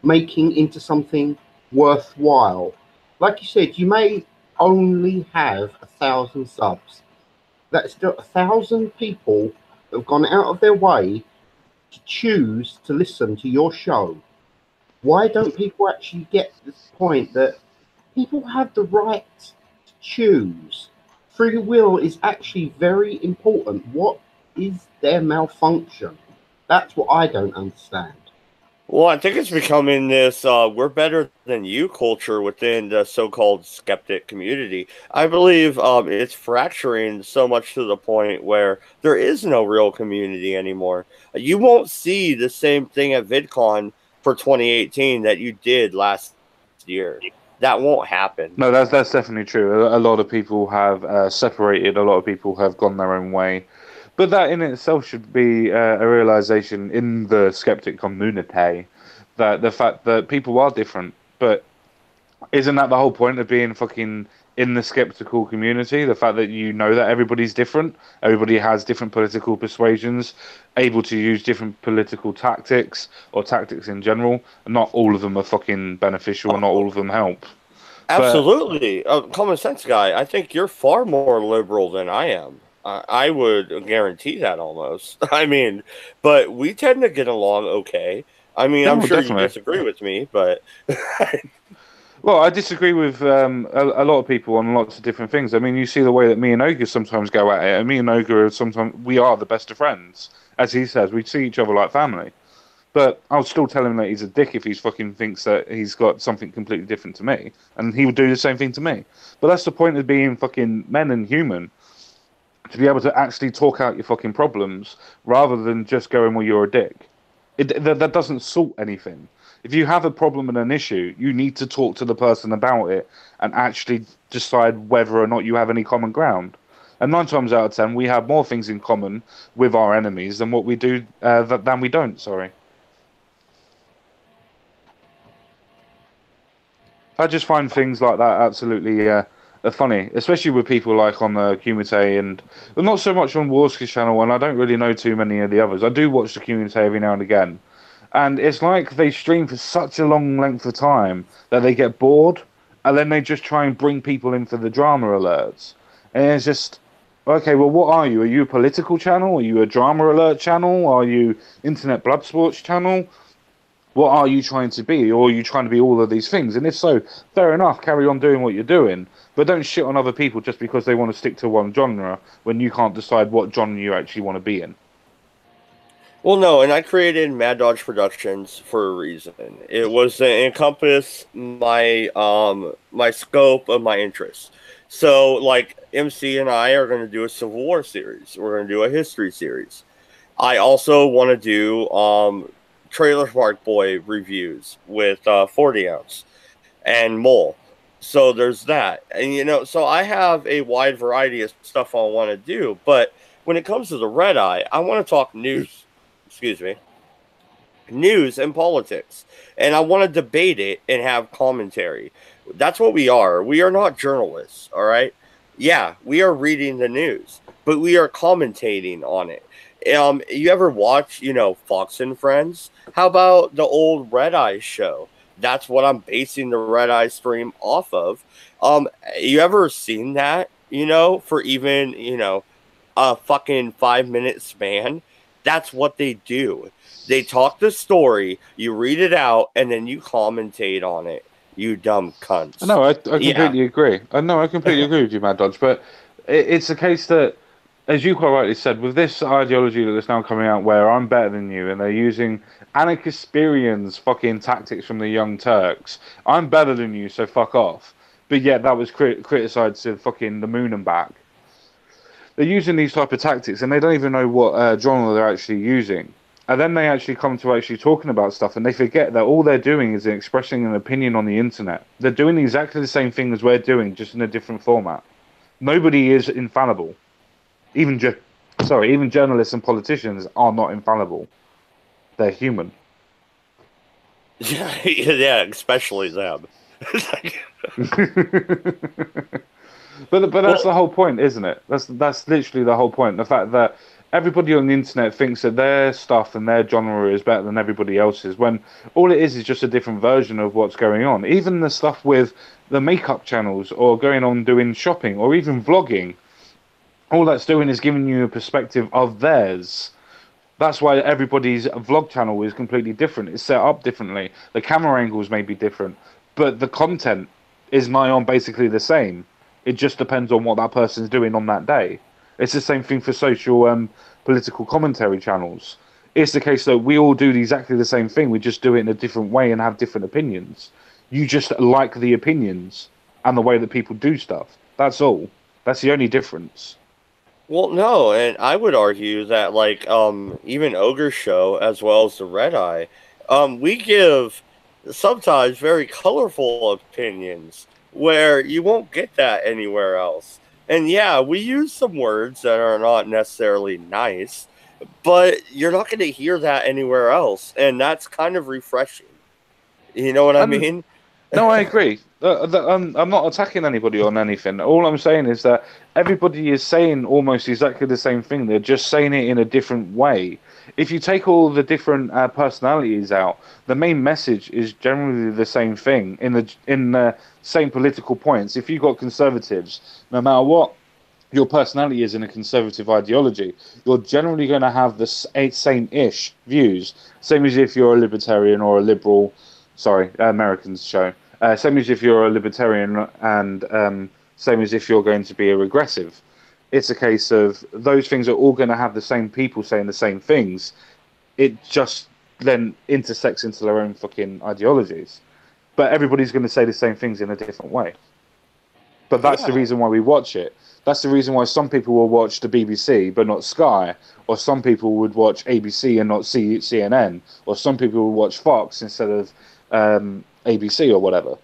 making into something worthwhile. Like you said, you may only have 1,000 subs. That's still 1,000 people that have gone out of their way to choose to listen to your show. Why don't people actually get the point that people have the right to choose? Free will is actually very important. What is their malfunction? That's what I don't understand. Well, I think it's becoming this we're better than you culture within the so-called skeptic community. I believe it's fracturing so much to the point where there is no real community anymore. You won't see the same thing at VidCon for 2018 that you did last year. That won't happen. No, that's definitely true. A lot of people have separated. A lot of people have gone their own way. But that in itself should be a realization in the skeptic community that the fact that people are different. But isn't that the whole point of being fucking in the skeptical community? The fact that you know that everybody's different, everybody has different political persuasions, able to use different political tactics or tactics in general. And not all of them are fucking beneficial, and not all of them help. Absolutely. Common sense guy, I think you're far more liberal than I am. I would guarantee that almost. I mean, but we tend to get along okay. I mean, I'm No, sure you definitely. disagree with me, but Well, I disagree with a lot of people on lots of different things. I mean, you see the way that me and Ogre sometimes go at it, and me and Ogre are sometimes we are the best of friends. As he says, we see each other like family. But I'll still tell him that he's a dick if he fucking thinks that he's got something completely different to me, and he would do the same thing to me. But that's the point of being fucking men and human, to be able to actually talk out your fucking problems rather than just going, well, you're a dick. That doesn't sort anything. If you have a problem and an issue, you need to talk to the person about it and actually decide whether or not you have any common ground. And 9 times out of 10, we have more things in common with our enemies than what we do than we don't. Sorry. I just find things like that absolutely funny, especially with people like on the Kumite and well, not so much on Warski's channel, and I don't really know too many of the others. I do watch the Kumite every now and again, and it's like they stream for such a long length of time that they get bored, and then they just try and bring people in for the drama alerts, and it's just okay. Well, what are you? Are you a political channel? Are you a drama alert channel? Are you internet blood sports channel? What are you trying to be? Or are you trying to be all of these things? And if so, fair enough, carry on doing what you're doing. But don't shit on other people just because they want to stick to one genre when you can't decide what genre you actually want to be in. well, no, and I created Mad Dodge Productions for a reason. It was to encompass my scope of my interests. So, like MC and I are going to do a Civil War series. We're going to do a history series. I also want to do Trailer Park Boy reviews with 40 ounce and Mole. So there's that. And, so I have a wide variety of stuff I want to do. But when it comes to the Redeye, I want to talk news, excuse me, news and politics. And I want to debate it and have commentary. That's what we are. We are not journalists, all right? Yeah, we are reading the news, but we are commentating on it. You ever watch, Fox and Friends? How about the old Redeye show? That's what I'm basing the Redeye stream off of. You ever seen that, for even, a fucking 5-minute span? That's what they do. They talk the story, you read it out, and then you commentate on it. You dumb cunts. No, I completely agree. I completely agree with you, Mad Dodge. But it's a case that, as you quite rightly said, with this ideology that is now coming out where I'm better than you and they're using Anarchisperian's fucking tactics from the Young Turks, I'm better than you, so fuck off. But yet that was criticised to fucking the moon and back. They're using these type of tactics and they don't even know what genre they're actually using. And then they actually come to actually talking about stuff and they forget that all they're doing is expressing an opinion on the internet. They're doing exactly the same thing as we're doing, just in a different format. Nobody is infallible. Even journalists and politicians are not infallible. They're human. Yeah, especially them. But that's the whole point, isn't it? That's literally the whole point. The fact that everybody on the internet thinks that their stuff and their genre is better than everybody else's, when all it is just a different version of what's going on. Even the stuff with the makeup channels, or going on doing shopping, or even vlogging, all that's doing is giving you a perspective of theirs. That's why everybody's vlog channel is completely different. It's set up differently. The camera angles may be different, but the content is nigh on basically the same. It just depends on what that person's doing on that day. It's the same thing for social political commentary channels. It's the case that we all do exactly the same thing. We just do it in a different way and have different opinions. You just like the opinions and the way that people do stuff. That's all. That's the only difference. Well, no, and I would argue that like even Ogre's show as well as the Redeye, we give sometimes very colorful opinions where you won't get that anywhere else. And yeah, we use some words that are not necessarily nice, but you're not going to hear that anywhere else, and that's kind of refreshing. You know what I And mean? no, I agree. I'm not attacking anybody on anything. All I'm saying is that everybody is saying almost exactly the same thing. They're just saying it in a different way. If you take all the different personalities out, the main message is generally the same thing in the same political points. If you've got conservatives, no matter what your personality is in a conservative ideology, you're generally going to have the same-ish views. Same as if you're a libertarian or a liberal. Sorry, Americans show. Same as if you're a libertarian, and same as if you're going to be a regressive. It's a case of those things are all going to have the same people saying the same things. It just then intersects into their own fucking ideologies. But everybody's going to say the same things in a different way. But that's the Yeah. reason why we watch it. That's the reason why some people will watch the BBC but not Sky, or some people would watch ABC and not CNN, or some people would watch Fox instead of ABC or whatever.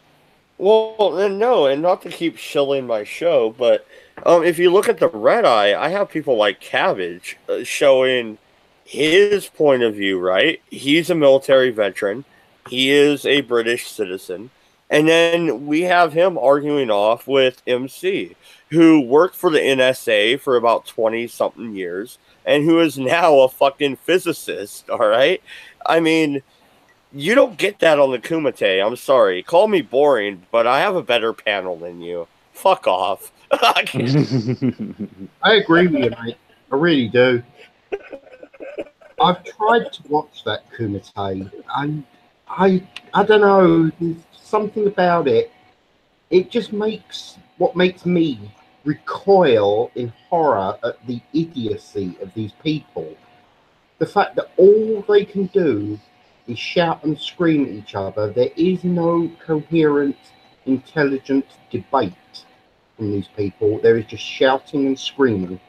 Well, and no, and not to keep shilling my show, but if you look at the Redeye, I have people like Cabbage showing his point of view, right? He's a military veteran. He is a British citizen. And then we have him arguing off with MC, who worked for the NSA for about 20 something years and who is now a fucking physicist, all right? I mean, you don't get that on the Kumite. I'm sorry. Call me boring, but I have a better panel than you. Fuck off. I agree with you, mate. I really do. I've tried to watch that Kumite, and I don't know. There's something about it. It just makes me recoil in horror at the idiocy of these people. The fact that all they can do is shout and scream at each other. There is no coherent, intelligent debate from these people. There is just shouting and screaming.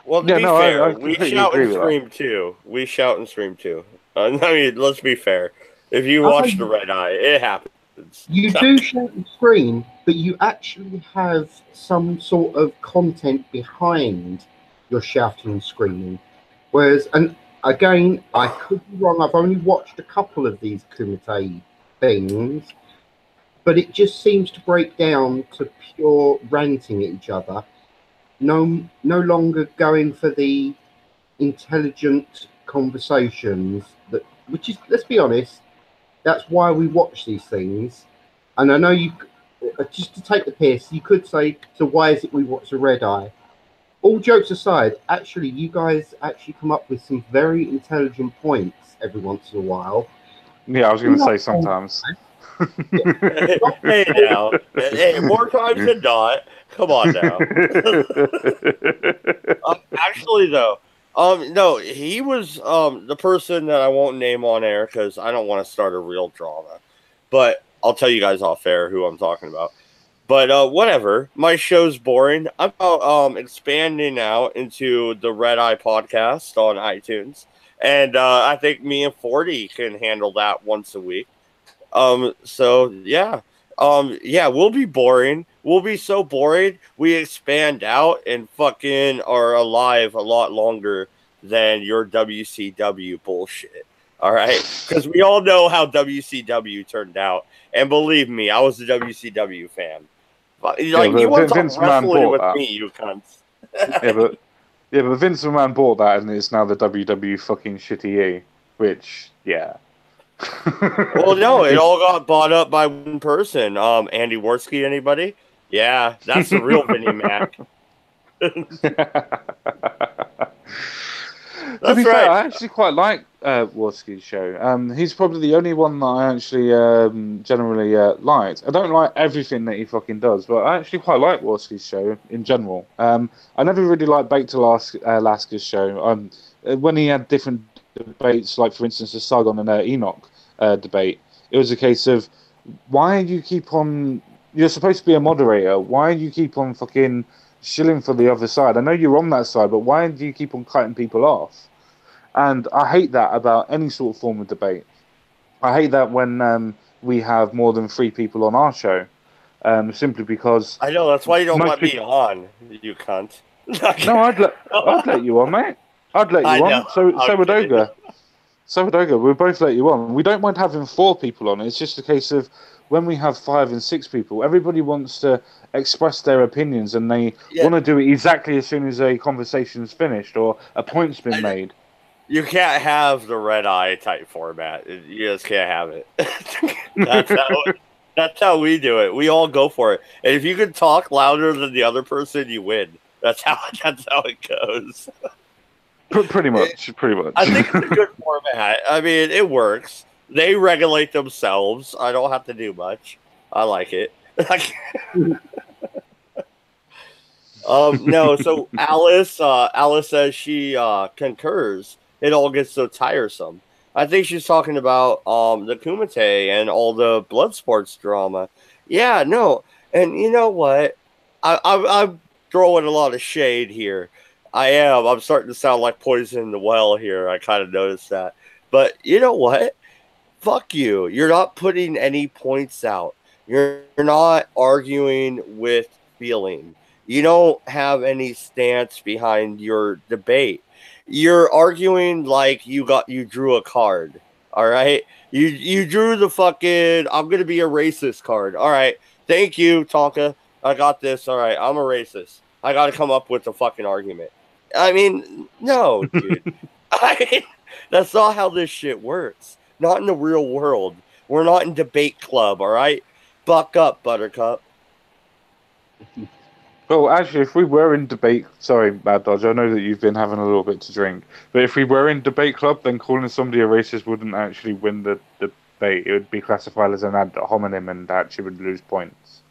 Well, to Yeah, be no, fair, I we completely shout agree and with that. scream too. We shout and scream too. I mean, let's be fair. If you I watch the Redeye, it happens. You do shout and scream, but you actually have some sort of content behind your shouting and screaming. Whereas, and again, I could be wrong. I've only watched a couple of these Kumite things, but it just seems to break down to pure ranting at each other. No longer going for the intelligent conversations that, which is, let's be honest, that's why we watch these things. And I know you, just to take the piss, you could say, so why is it we watch the Redeye? All jokes aside, actually, you guys actually come up with some very intelligent points every once in a while. Yeah, I was going to say sometimes. Hey now, hey, more times than not. Come on now. Actually, though, no, he was the person that I won't name on air because I don't want to start a real drama. But I'll tell you guys off air who I'm talking about. But whatever, my show's boring. I'm about expanding out into the Redeye podcast on iTunes, and I think me and 40 can handle that once a week. So yeah. Yeah, we'll be boring. We'll be so boring. We expand out and fucking are alive a lot longer than your WCW bullshit. All right? Because we all know how WCW turned out. And believe me, I was a WCW fan. Like, Yeah, you but want to talk Vince McMahon wrestling bought with that. me, you cunts. Yeah, but Vince McMahon bought that, and it's now the WWE fucking shitty E. Which, yeah. Well, no, it It's- all got bought up by one person. Andy Worski, anybody? Yeah, that's the real Vinnie Mac. To That's be fair, right. I actually quite like Worski's show. He's probably the only one that I actually generally liked. I don't like everything that he fucking does, but I actually quite like Worski's show in general. I never really liked Baked Alaska's show. When he had different debates, like for instance the Sargon and Enoch debate, it was a case of why do you keep on? You're supposed to be a moderator. Why do you keep on fucking shilling for the other side? I know you're on that side, but why do you keep on cutting people off? And I hate that about any sort of form of debate. I hate that when we have more than 3 people on our show, simply because I know, that's why you don't most let me people. on, you cunt. No, I'd let you on, mate. I'd let I you know. on. So I'm would kidding. Ogre. So would Ogre. We'll both let you on. We don't mind having 4 people on. It's just a case of when we have 5 and 6 people, everybody wants to express their opinions and they Yeah, want to do it exactly as soon as a conversation's finished or a point's been I, made. you can't have the Redeye type format. You just can't have it. That's how we do it. We all go for it. And if you can talk louder than the other person, you win. That's how it goes. Pretty much. I think it's a good format. I mean, it works. They regulate themselves. I don't have to do much. I like it. No. So Alice says she concurs. It all gets so tiresome. I think she's talking about the Kumite and all the blood sports drama. Yeah, no, and you know what? I'm throwing a lot of shade here. I am. I'm starting to sound like poison in the well here. I kind of noticed that. But you know what? Fuck you. You're not putting any points out. You're not arguing with feeling. You don't have any stance behind your debate. You're arguing like you drew a card. All right? You drew the fucking I'm gonna be a racist card. All right. Thank you, Tonka. I got this. All right. I'm a racist. I gotta come up with a fucking argument. I mean, no, dude. I mean, that's not how this shit works. Not in the real world. We're not in debate club, all right? Buck up, Buttercup. Well, actually, if we were in debate, sorry, Mad Dodge, I know that you've been having a little bit to drink, but if we were in debate club, then calling somebody a racist wouldn't actually win the debate. It would be classified as an ad hominem and actually would lose points.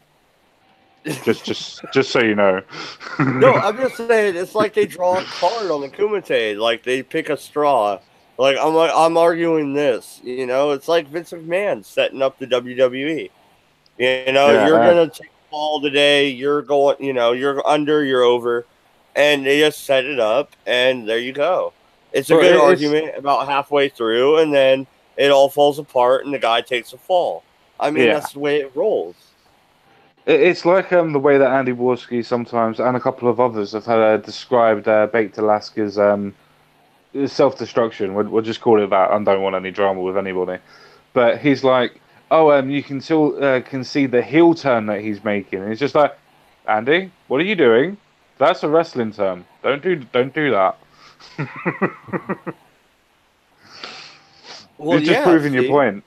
Just so you know. No, I'm just saying it's like they draw a card on the Kumite, like they pick a straw. Like I'm arguing this, you know. It's like Vince McMahon setting up the WWE. You know, Yeah, you're gonna take the ball today. You're going, you know, you're under, you're over, and they just set it up, and there you go. It's a well, good it's argument about halfway through, and then it all falls apart, and the guy takes a fall. I mean, yeah. that's the way it rolls. It's like the way that Andy Warski sometimes and a couple of others have described Baked Alaska's self-destruction. We'll just call it that. I don't want any drama with anybody. But he's like, oh, you can still can see the heel turn that he's making. And it's just like, Andy, what are you doing? That's a wrestling term. Don't do that. Well, You're just yeah, proving your see, point.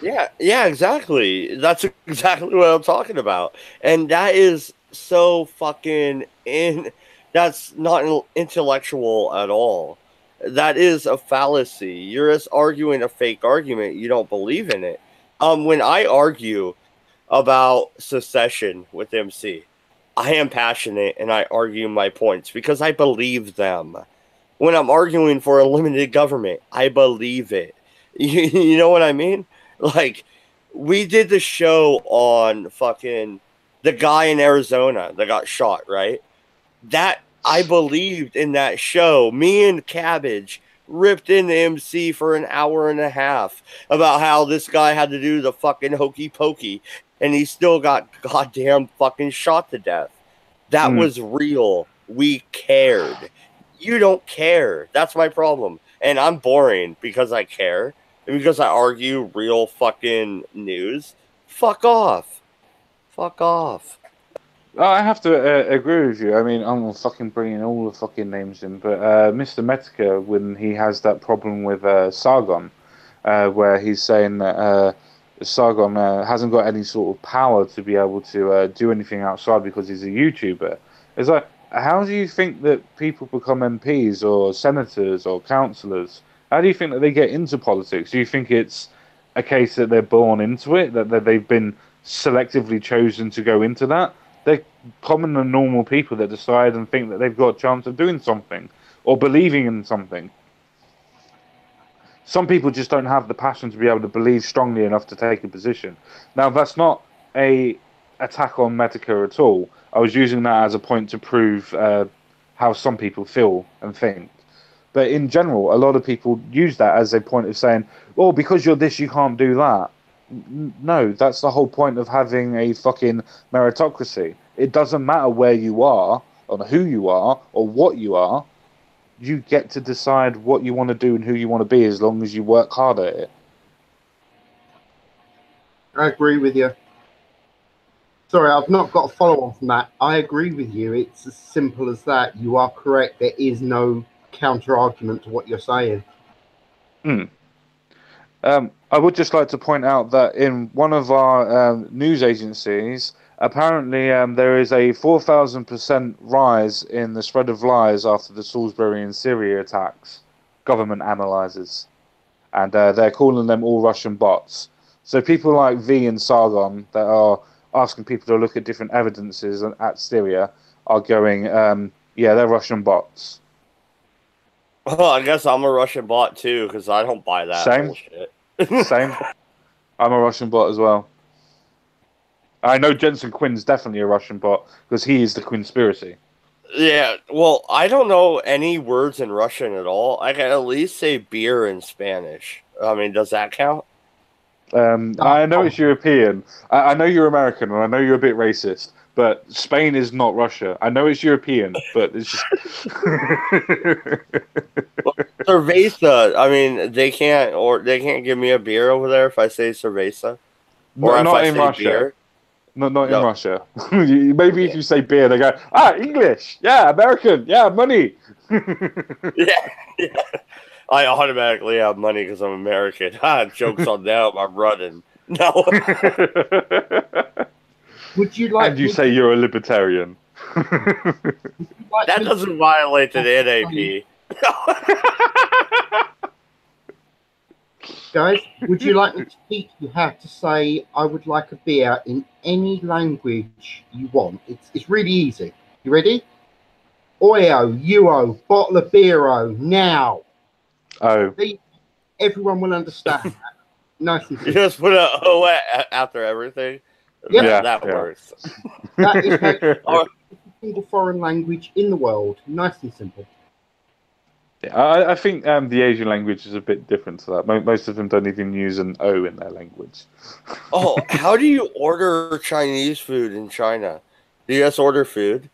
yeah, exactly. That's exactly what I'm talking about, and that is so fucking in. That's not intellectual at all. That is a fallacy. You're just arguing a fake argument. You don't believe in it. When I argue about secession with MC, I am passionate and I argue my points because I believe them. When I'm arguing for a limited government, I believe it. You know what I mean? Like, we did the show on fucking the guy in Arizona that got shot, right? That I believed in that show. Me and Cabbage ripped into MC for an hour and a half about how this guy had to do the fucking hokey pokey and he still got goddamn fucking shot to death. That Mm. was real. We cared. You don't care. That's my problem. And I'm boring because I care and because I argue real fucking news. Fuck off. Fuck off. I have to agree with you. I mean, I'm fucking bringing all the fucking names in, but Mr. Metica, when he has that problem with Sargon, where he's saying that Sargon hasn't got any sort of power to be able to do anything outside because he's a YouTuber. It's like, how do you think that people become MPs or senators or councillors? How do you think that they get into politics? Do you think it's a case that they're born into it, that they've been selectively chosen to go into that? They're common and normal people that decide and think that they've got a chance of doing something or believing in something. Some people just don't have the passion to be able to believe strongly enough to take a position. Now, that's not a attack on Medica at all. I was using that as a point to prove how some people feel and think. But in general, a lot of people use that as a point of saying, "Oh, because you're this, you can't do that." No, that's the whole point of having a fucking meritocracy. It doesn't matter where you are, or who you are, or what you are. You get to decide what you want to do and who you want to be as long as you work hard at it. I agree with you. Sorry, I've not got a follow-on from that. I agree with you. It's as simple as that. You are correct. There is no counter-argument to what you're saying. I would just like to point out that in one of our news agencies, apparently there is a 4,000% rise in the spread of lies after the Salisbury and Syria attacks. Government analyzers. And they're calling them all Russian bots. So people like V and Sargon that are asking people to look at different evidences at Syria are going, yeah, they're Russian bots. Well, I guess I'm a Russian bot too, because I don't buy that bullshit. Same. I'm a Russian bot as well. I know Jensen Quinn's definitely a Russian bot because he is the Quinspiracy. Yeah, well, I don't know any words in Russian at all. I can at least say beer in Spanish. I mean, does that count? I know it's European. I know you're American, and I know you're a bit racist. But Spain is not Russia. I know it's European, but it's just cerveza. I mean, they can't give me a beer over there if I say cerveza, or not if in I say Russia. beer. Not in Russia. Maybe if you say beer, they go, English, yeah, American, yeah, money. yeah. I automatically have money because I'm American. Jokes on them. I'm running. No. Would you like? And you say you're a libertarian. That doesn't violate the NAP. Guys, would you like me to teach you how to say "I would like a beer" in any language you want? It's really easy. You ready? Oyo, uo, bottle of beero, now. Oh. Everyone will understand that. Nice and simple. You just put a O after everything. Yep. Yeah, that works. That is every single foreign language in the world. Nice and simple. Yeah, I think the Asian language is a bit different to that. Most of them don't even use an O in their language. Oh, how do you order Chinese food in China? Do you just order food?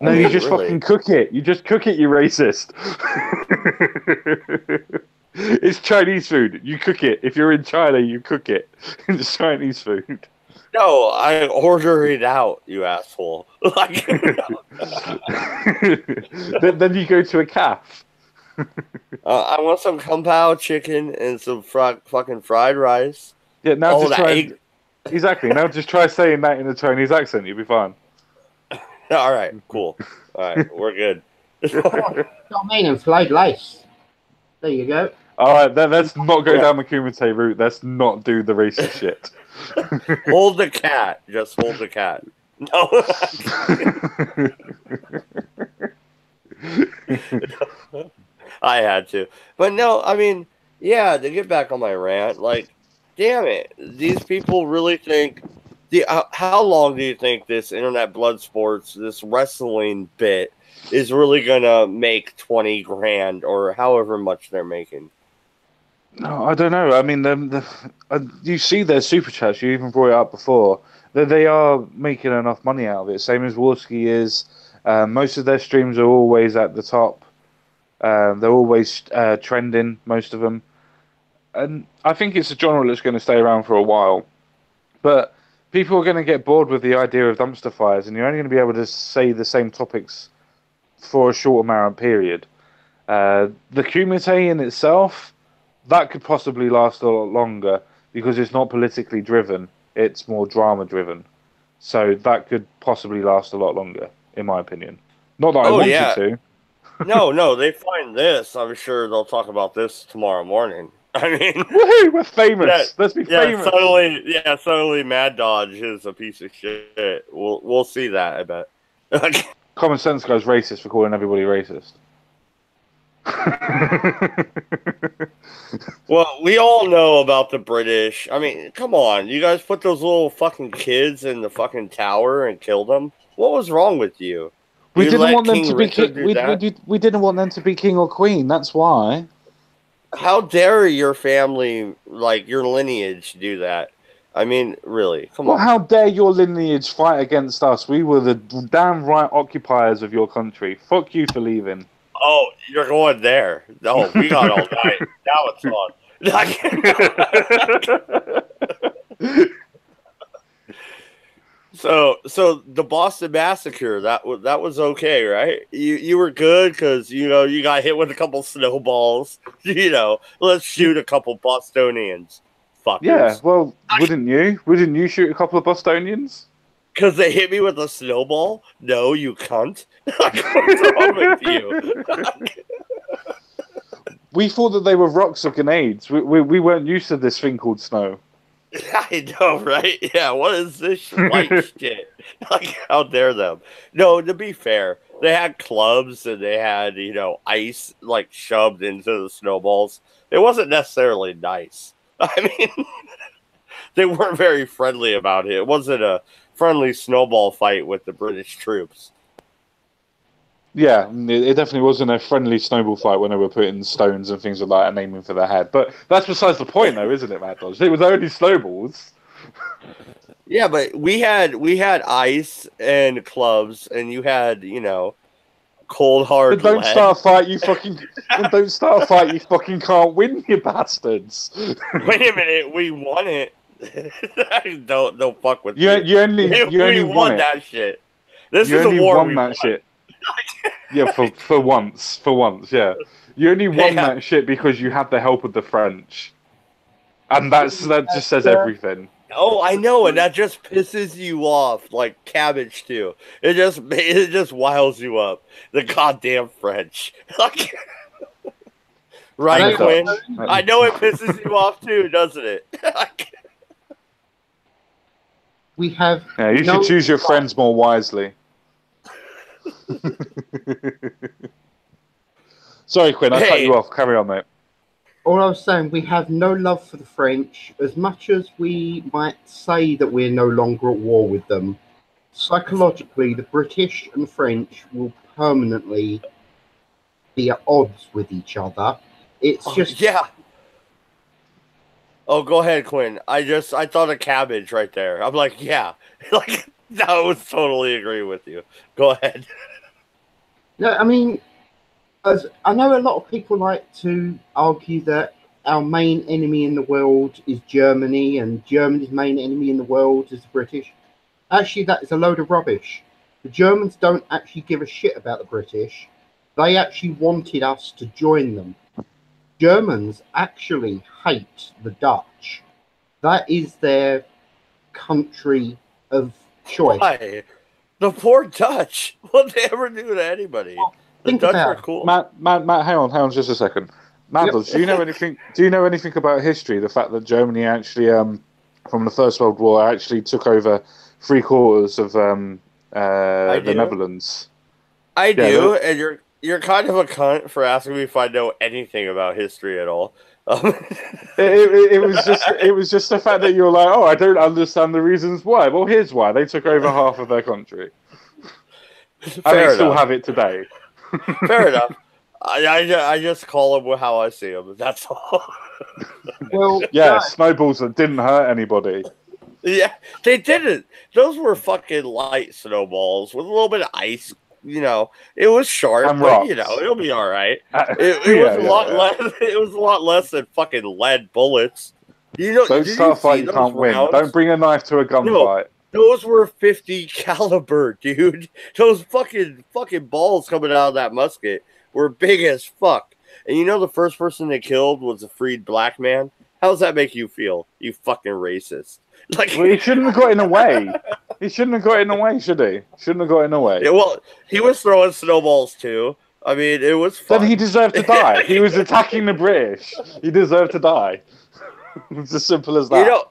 No, you just fucking cook it. You just cook it, you racist. It's Chinese food. You cook it. If you're in China, you cook it. It's Chinese food. No, I order it out, you asshole. Like, then you go to a calf. I want some kung pao chicken and some fucking fried rice. Yeah, now just try. Exactly. Now just try saying that in a Chinese accent. You'll be fine. All right, cool. All right, we're good. I mean, and fried rice. There you go. All right, let's not go down the Kumite route. Let's not do the racist shit. Hold the cat. Just hold the cat. No. I had to. But no, I mean, yeah, to get back on my rant, like, damn it. These people really think... how long do you think this internet blood sports, this wrestling bit, is really going to make 20 grand or however much they're making? No, I don't know. I mean, you see their super chats. You even brought it up before. That they are making enough money out of it. Same as Warski is. Most of their streams are always at the top. They're always trending, most of them. And I think it's a genre that's going to stay around for a while. But people are going to get bored with the idea of dumpster fires, and you're only going to be able to say the same topics for a short amount of period. The Kumite in itself, that could possibly last a lot longer because it's not politically driven; it's more drama driven. So that could possibly last a lot longer, in my opinion. Not that I want it to. No, they find this. I'm sure they'll talk about this tomorrow morning. I mean, woohoo, we're famous. Let's be famous. Suddenly, Mad Dodge is a piece of shit. We'll see that. I bet. Common sense goes racist for calling everybody racist. Well, we all know about the British. I mean, come on. You guys put those little fucking kids in the fucking tower and killed them? What was wrong with you? We didn't want them to be king. We didn't want them to be king or queen. That's why. How dare your family, like your lineage, do that? I mean, really, come on. How dare your lineage fight against us? We were the damn right occupiers of your country. Fuck you for leaving. Oh, you're going there. No, we got all night. Now it's on. So the Boston Massacre, that was okay, right? You were good because you got hit with a couple snowballs. Let's shoot a couple Bostonians. Fuckers. Yeah, well, wouldn't you? Wouldn't you shoot a couple of Bostonians? Because they hit me with a snowball? No, you cunt. What's wrong with you? We thought that they were rocks or grenades. We weren't used to this thing called snow. I know, right? Yeah, what is this white shit? Like, how dare them? No, to be fair, they had clubs and they had, ice, like, shoved into the snowballs. It wasn't necessarily nice. I mean, they weren't very friendly about it. It wasn't a friendly snowball fight with the British troops. Yeah, it definitely wasn't a friendly snowball fight when they were putting stones and things like that and aiming for their head. But that's besides the point, though, isn't it, Mad Dodge? It was only snowballs. Yeah, but we had ice and clubs, and you had, cold hard. Don't start a fight, you fucking. Don't start a fight, you fucking can't win, you bastards. Wait a minute, we won it. don't fuck with you. You only won that shit. This you is only a war won we that won. Shit. Yeah, for once, yeah. You only won that shit because you had the help of the French, and that just says everything. Oh, I know, and that just pisses you off like cabbage too. It just wiles you up. The goddamn French. Right, Quinn? I know it pisses you off too, doesn't it? We have. Yeah, you should choose your friends more wisely. Sorry, Quinn, I cut you off. Carry on, mate. All I was saying, we have no love for the French. As much as we might say that we're no longer at war with them, psychologically, the British and French will permanently be at odds with each other. It's just... Yeah. Oh, go ahead, Quinn. I thought of cabbage right there. I'm like, yeah. Like, I would totally agree with you. Go ahead. No, I mean, as I know a lot of people like to argue that our main enemy in the world is Germany and Germany's main enemy in the world is the British. Actually, that is a load of rubbish. The Germans don't actually give a shit about the British. They actually wanted us to join them. Germans actually hate the Dutch. That is their country of choice. Why? The poor Dutch. What'd they ever do to anybody? The Dutch are cool. Matt, hang on just a second. Matt, yep. Do you know anything? Do you know anything about history? The fact that Germany actually, from the First World War, actually took over 3/4 of the Netherlands. I do, and you're kind of a cunt for asking me if I know anything about history at all. It was just the fact that you're like, oh, I don't understand the reasons why. Well, here's why: they took over half of their country, and they still have it today. Fair enough. I just call them how I see them. That's all. Well, yeah, snowballs that didn't hurt anybody. Yeah, they didn't. Those were fucking light snowballs with a little bit of ice. It was sharp, and but rocks. It'll be all right. It was a lot less. It was a lot less than fucking lead bullets. You know, Don't did start you a fight see you those can't win. rounds? Don't bring a knife to a gunfight. Those were 50 caliber, dude. Those fucking balls coming out of that musket were big as fuck. And you know the first person they killed was a freed black man? How does that make you feel? You fucking racist. Like, Well, he shouldn't have got in the way. He shouldn't have got in the way, should he? Shouldn't have got in the way. yeah, well, he was throwing snowballs too. I mean, it was fun. Then he deserved to die. He was attacking the British. He deserved to die. It's as simple as that. You know,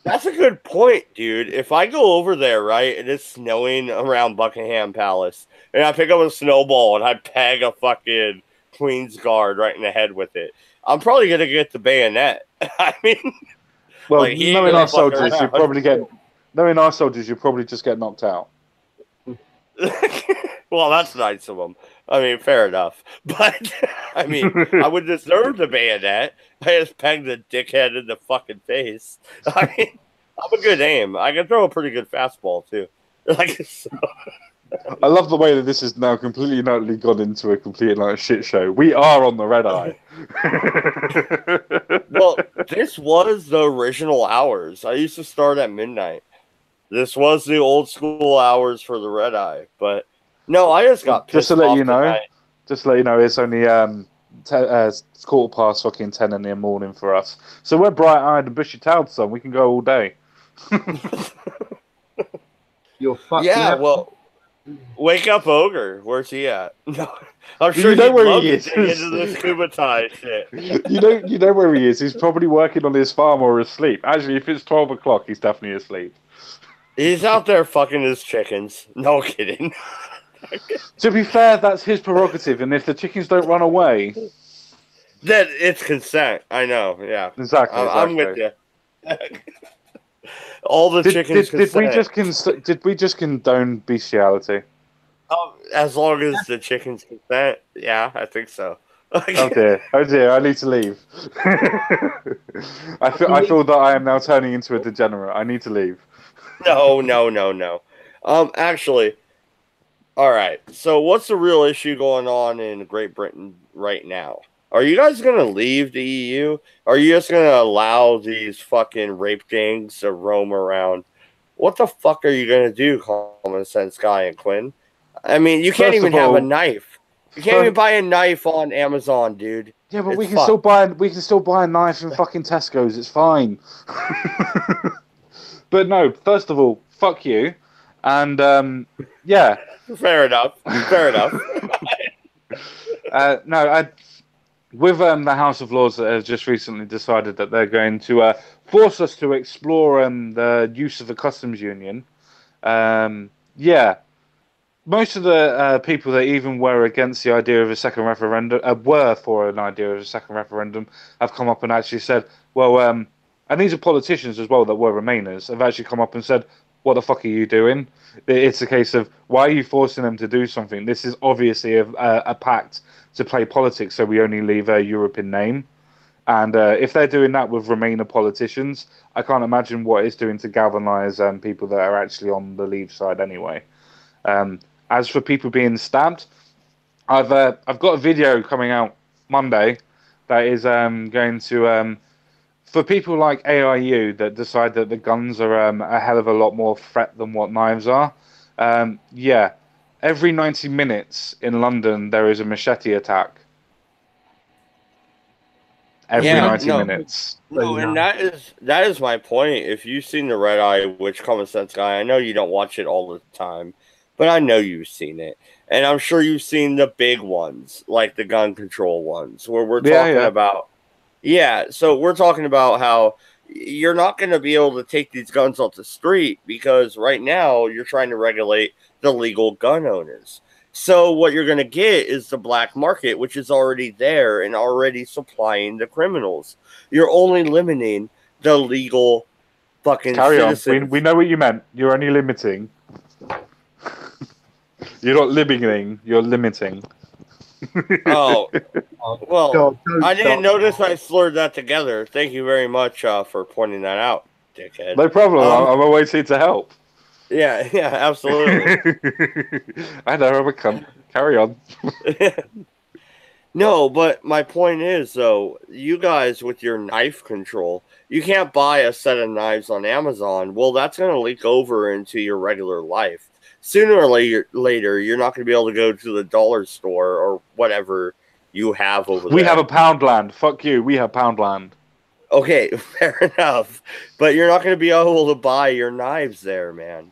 that's a good point, dude. If I go over there, right, and it's snowing around Buckingham Palace, and I pick up a snowball and I peg a fucking Queen's Guard right in the head with it, I'm probably gonna get the bayonet. I mean, well, like, he ain't knowing gonna our fuck soldiers, you around. probably just get knocked out. Well, that's nice of him. I mean, fair enough. But, I mean, I would deserve the bayonet. I just pegged the dickhead in the fucking face. I mean, I'm a good aim. I can throw a pretty good fastball, too. Like, so. I love the way that this has now completely and utterly gone into a complete like shit show. We are on the Redeye. Well, this was the original hours. I used to start at midnight. This was the old school hours for the Redeye. But, no, I just got pissed just to let off you know, tonight. it's only quarter past fucking 10 in the morning for us. So we're bright-eyed and bushy-tailed, son. We can go all day. You're fucked. Yeah, now. well, wake up, Ogre. Where's he at? No, I'm sure You know he'd where love he to is. dig into this scuba tie shit. You know where he is. He's probably working on his farm or asleep. Actually, if it's 12 o'clock, he's definitely asleep. He's out there fucking his chickens. No kidding. To be fair, that's his prerogative, and if the chickens don't run away... That it's consent. I know, yeah. Exactly. I'm with you. All the chickens consent. Did we just condone bestiality? As long as the chickens consent, yeah, I think so. Oh dear, I need to leave. I feel that I am now turning into a degenerate. I need to leave. No. Actually, all right. So, what's the real issue going on in Great Britain right now? Are you guys going to leave the EU? Are you just going to allow these fucking rape gangs to roam around? What the fuck are you going to do, Common Sense Guy and Quinn? I mean, you can't even have a knife. You can't even buy a knife on Amazon, dude. Yeah, but It's we can still buy a knife in fucking Tesco's. It's fine. But no, first of all, fuck you. And yeah. Fair enough. With the House of Lords that have just recently decided that they're going to force us to explore the use of the customs union, most of the people that even were against the idea of a second referendum, were for an idea of a second referendum, have come up and actually said, well, and these are politicians as well that were Remainers, have actually come up and said, what the fuck are you doing? It's a case of, why are you forcing them to do something? This is obviously a pact to play politics, so we only leave Europe in name. And if they're doing that with Remainer politicians, I can't imagine what it's doing to galvanise people that are actually on the Leave side anyway. As for people being stabbed, I've got a video coming out Monday that is going to for people like AIU that decide that the guns are a hell of a lot more threat than what knives are. Every 90 minutes in London there is a machete attack. Every 90 minutes. No, and that is my point. If you've seen the Redeye, which Common Sense Guy, I know you don't watch it all the time, but I know you've seen it. And I'm sure you've seen the big ones, like the gun control ones, where we're talking about... Yeah, so we're talking about how you're not going to be able to take these guns off the street because right now you're trying to regulate the legal gun owners. So what you're going to get is the black market, which is already there and already supplying the criminals. You're only limiting the legal fucking citizens. On. We know what you meant. You're only limiting. You're not limiting. You're limiting. Oh, well, I didn't notice I slurred that together. Thank you very much for pointing that out, dickhead. No problem. I'm always here to help. Yeah, absolutely. I know, I'm a cunt. Carry on. No, but my point is, though, you guys with your knife control, you can't buy a set of knives on Amazon. Well, that's going to leak over into your regular life. Sooner or later, you're not going to be able to go to the dollar store or whatever you have over We have there. a Poundland. Fuck you. We have Poundland. Okay, fair enough. But you're not going to be able to buy your knives there, man.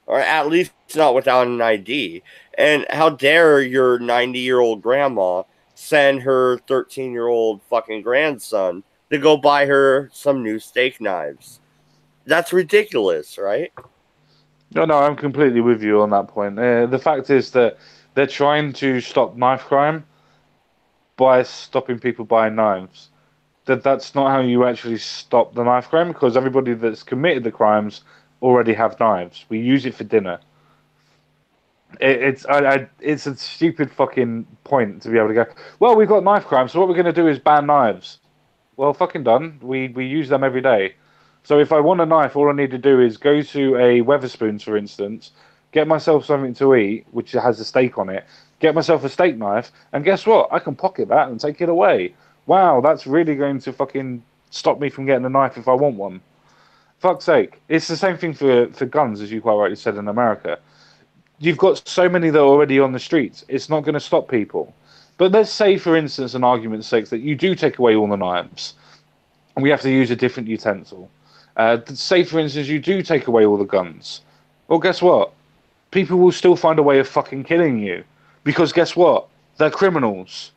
Or at least not without an ID. And how dare your 90-year-old grandma send her 13-year-old fucking grandson to go buy her some new steak knives? That's ridiculous, right? No, I'm completely with you on that point. The fact is that they're trying to stop knife crime by stopping people buying knives. That's not how you actually stop the knife crime, because everybody that's committed the crimes already have knives. We use it for dinner. It's a stupid fucking point to be able to go, well, we've got knife crime, so what we're going to do is ban knives. Well, fucking done. We use them every day. So if I want a knife, all I need to do is go to a Weatherspoons, for instance, get myself something to eat, which has a steak on it, get myself a steak knife, and guess what? I can pocket that and take it away. Wow, that's really going to fucking stop me from getting a knife if I want one. Fuck's sake. It's the same thing for guns, as you quite rightly said, in America. You've got so many that are already on the streets. It's not going to stop people. But let's say, for instance, an argument's sake, that you do take away all the knives, and we have to use a different utensil. Say, for instance, you do take away all the guns. Well, guess what? People will still find a way of fucking killing you. Because guess what? They're criminals.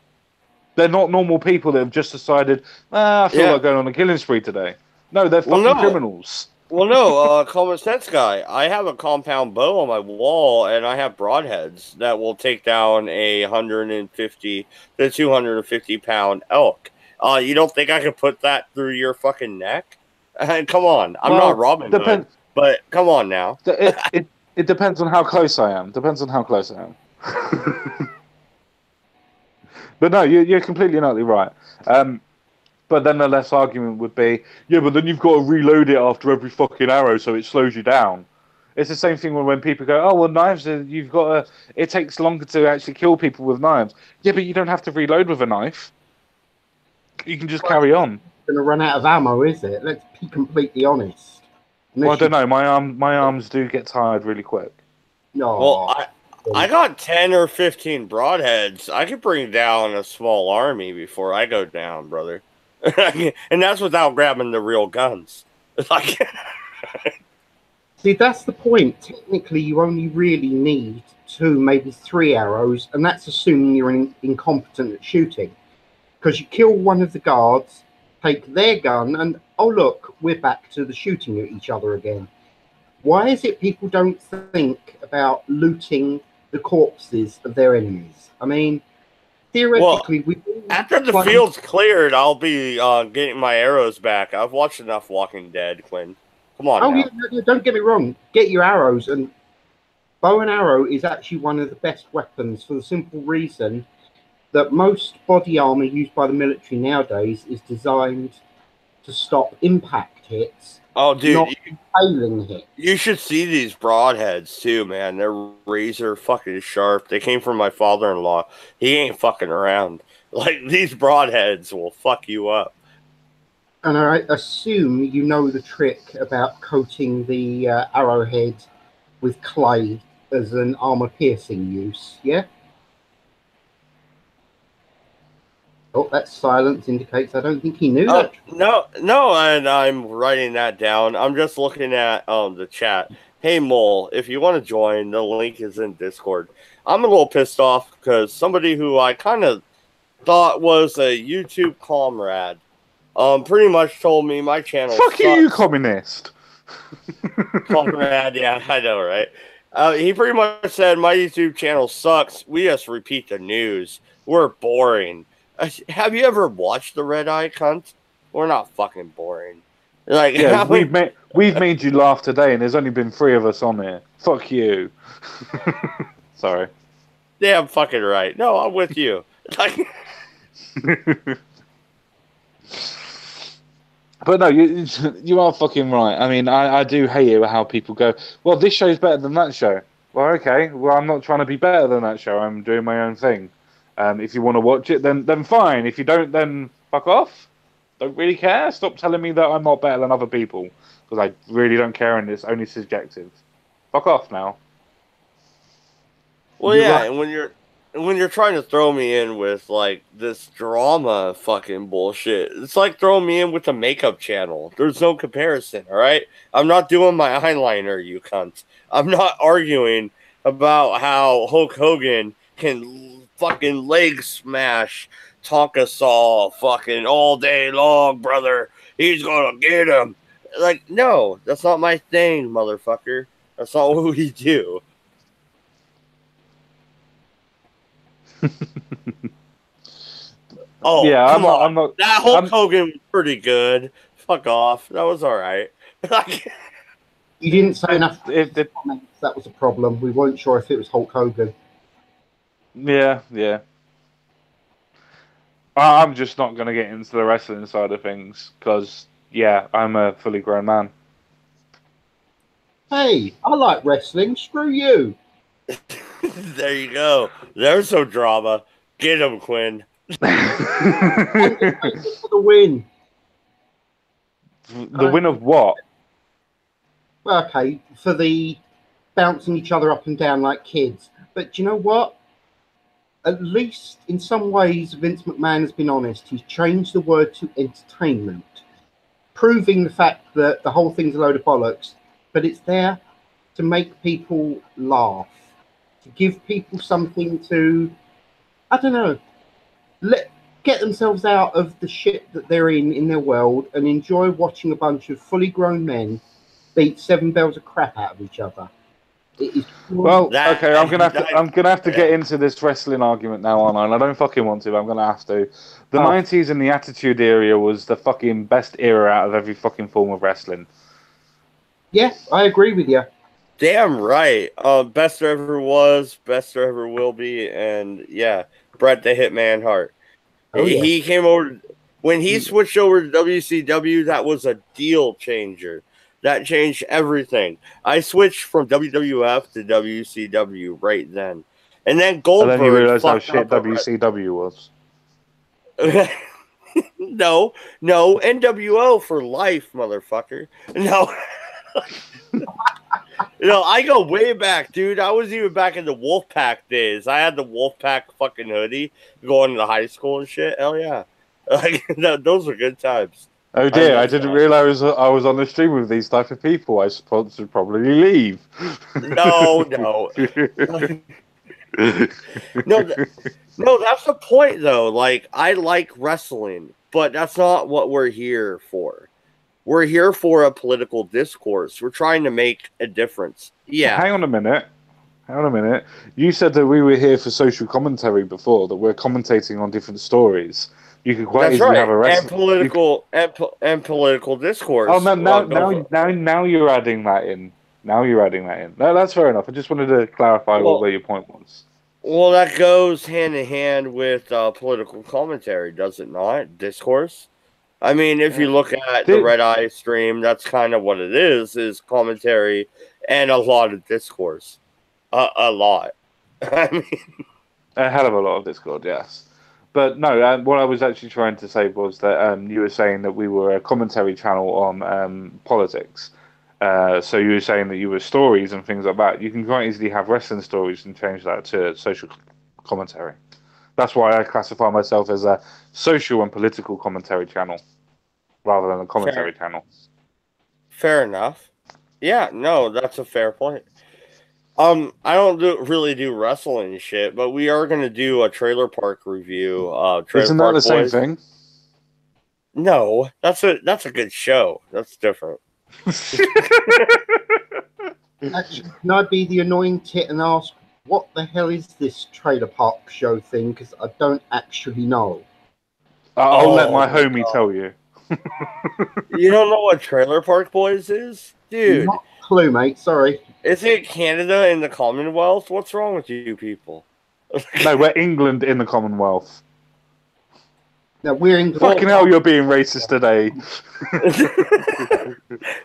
They're not normal people that have just decided, I feel like going on a killing spree today. No, they're fucking criminals. Well, no, common sense guy. I have a compound bow on my wall, and I have broadheads that will take down a 150 to 250 pound elk. You don't think I could put that through your fucking neck? Come on, I'm not Robin Hood, but come on now. It depends on how close I am. Depends on how close I am. But no, you're completely and utterly right. But then the less argument would be, yeah, but then you've got to reload it after every fucking arrow, so it slows you down. It's the same thing when people go, oh, well, knives, you've got to, it takes longer to actually kill people with knives. Yeah, but you don't have to reload with a knife. You can just carry on. Going to run out of ammo, is it? Let's be completely honest. Well, I don't know. My arms do get tired really quick. No. Well, I got 10 or 15 broadheads. I could bring down a small army before I go down, brother. And that's without grabbing the real guns. See, that's the point. Technically, you only really need 2, maybe 3 arrows, and that's assuming you're incompetent at shooting. Because you kill one of the guards, take their gun, and oh look, we're back to the shooting at each other again. Why is it people don't think about looting the corpses of their enemies? I mean, theoretically, after the field's cleared, I'll be getting my arrows back. I've watched enough Walking Dead, Quinn. Come on. Oh, yeah, don't get me wrong. Get your arrows, and bow and arrow is actually one of the best weapons for the simple reason that most body armor used by the military nowadays is designed to stop impact hits. Oh, dude, not failing hits. You should see these broadheads too, man. They're razor fucking sharp. They came from my father-in-law. He ain't fucking around. Like, these broadheads will fuck you up. And I assume you know the trick about coating the arrowhead with clay as an armor piercing use, yeah? Oh, that silence indicates I don't think he knew that. No, and I'm writing that down. I'm just looking at the chat. Hey, Mole, if you want to join, the link is in Discord. I'm a little pissed off because somebody who I kind of thought was a YouTube comrade pretty much told me my channel sucks. You communist. Comrade, yeah, I know, right? He pretty much said my YouTube channel sucks. We just repeat the news. We're boring. Have you ever watched the Redeye, cunt? We're not fucking boring. Like, yeah, we've made you laugh today, and there's only been 3 of us on here. Fuck you. Sorry. Yeah, I'm fucking right. No, I'm with you. But no, you are fucking right. I mean, I do hate it how people go, well, this show's better than that show. Well, okay. Well, I'm not trying to be better than that show. I'm doing my own thing. If you want to watch it, then fine. If you don't, then fuck off. Don't really care. Stop telling me that I'm not better than other people, because I really don't care, and it's only subjective. Fuck off now. Well, yeah, and when you're trying to throw me in with like this drama fucking bullshit, it's like throwing me in with the makeup channel. There's no comparison, all right? I'm not doing my eyeliner, you cunt. I'm not arguing about how Hulk Hogan can fucking leg smash Tonka Saw fucking all day long, brother. He's gonna get him. Like, no, that's not my thing, motherfucker. That's not what we do. Oh, yeah, come on. I'm not, that Hulk Hogan was pretty good. Fuck off. That was all right. You didn't say enough. That was a problem. We weren't sure if it was Hulk Hogan. Yeah. I'm just not going to get into the wrestling side of things because, yeah, I'm a fully grown man. Hey, I like wrestling. Screw you. There you go. There's some drama. Get him, Quinn. For the win. The win of what? Well, okay, for the bouncing each other up and down like kids. But do you know what? At least in some ways, Vince McMahon has been honest. He's changed the word to entertainment, proving the fact that the whole thing's a load of bollocks, but it's there to make people laugh, to give people something to, I don't know, get themselves out of the shit that they're in their world and enjoy watching a bunch of fully grown men beat 7 bells of crap out of each other. Well, okay, I'm gonna have to get into this wrestling argument now, aren't I? And I don't fucking want to, but I'm gonna have to. The 90s and the Attitude Era was the fucking best era out of every fucking form of wrestling. Yeah, I agree with you. Damn right. Best there ever was, best there ever will be, and yeah, Bret the Hitman Hart. Oh, yeah. He came over when he switched over to WCW. That was a deal changer. That changed everything. I switched from WWF to WCW right then. And then Goldberg. And then you realized how shit WCW was. No, NWO for life, motherfucker. No. I go way back, dude. I was even back in the Wolfpack days. I had the Wolfpack fucking hoodie going to high school and shit. Hell yeah. Those are good times. Oh dear, I didn't realize I was on the stream with these type of people. I suppose to probably leave. No. No, that's the point, though. Like, I like wrestling, but that's not what we're here for. We're here for a political discourse. We're trying to make a difference. Yeah. Hang on a minute. You said that we were here for social commentary before, that we're commentating on different stories. You could quite easily have a and political discourse. Oh, now you're adding that in. No, that's fair enough. I just wanted to clarify where your point was. Well, that goes hand in hand with political commentary, does it not? Discourse. I mean, if you look at the Redeye stream, that's kind of what it is commentary and a lot of discourse. A lot. I mean, a hell of a lot of discourse, yes. But no, what I was actually trying to say was that you were saying that we were a commentary channel on politics. So you were saying that you were stories and things like that. You can quite easily have wrestling stories and change that to social commentary. That's why I classify myself as a social and political commentary channel rather than a commentary channel. Fair enough. Yeah, no, that's a fair point. I don't really do wrestling shit, but we are going to do a Trailer Park review. Isn't that the same thing? No, that's a good show. That's different. Actually, can I be the annoying tit and ask, what the hell is this Trailer Park show thing? Because I don't actually know. I'll let my homie tell you. You don't know what Trailer Park Boys is? Dude. Not a clue, mate. Sorry. Is it Canada in the Commonwealth? What's wrong with you people? No, we're England in the Commonwealth. No, we're England. Fucking hell, you're being racist today.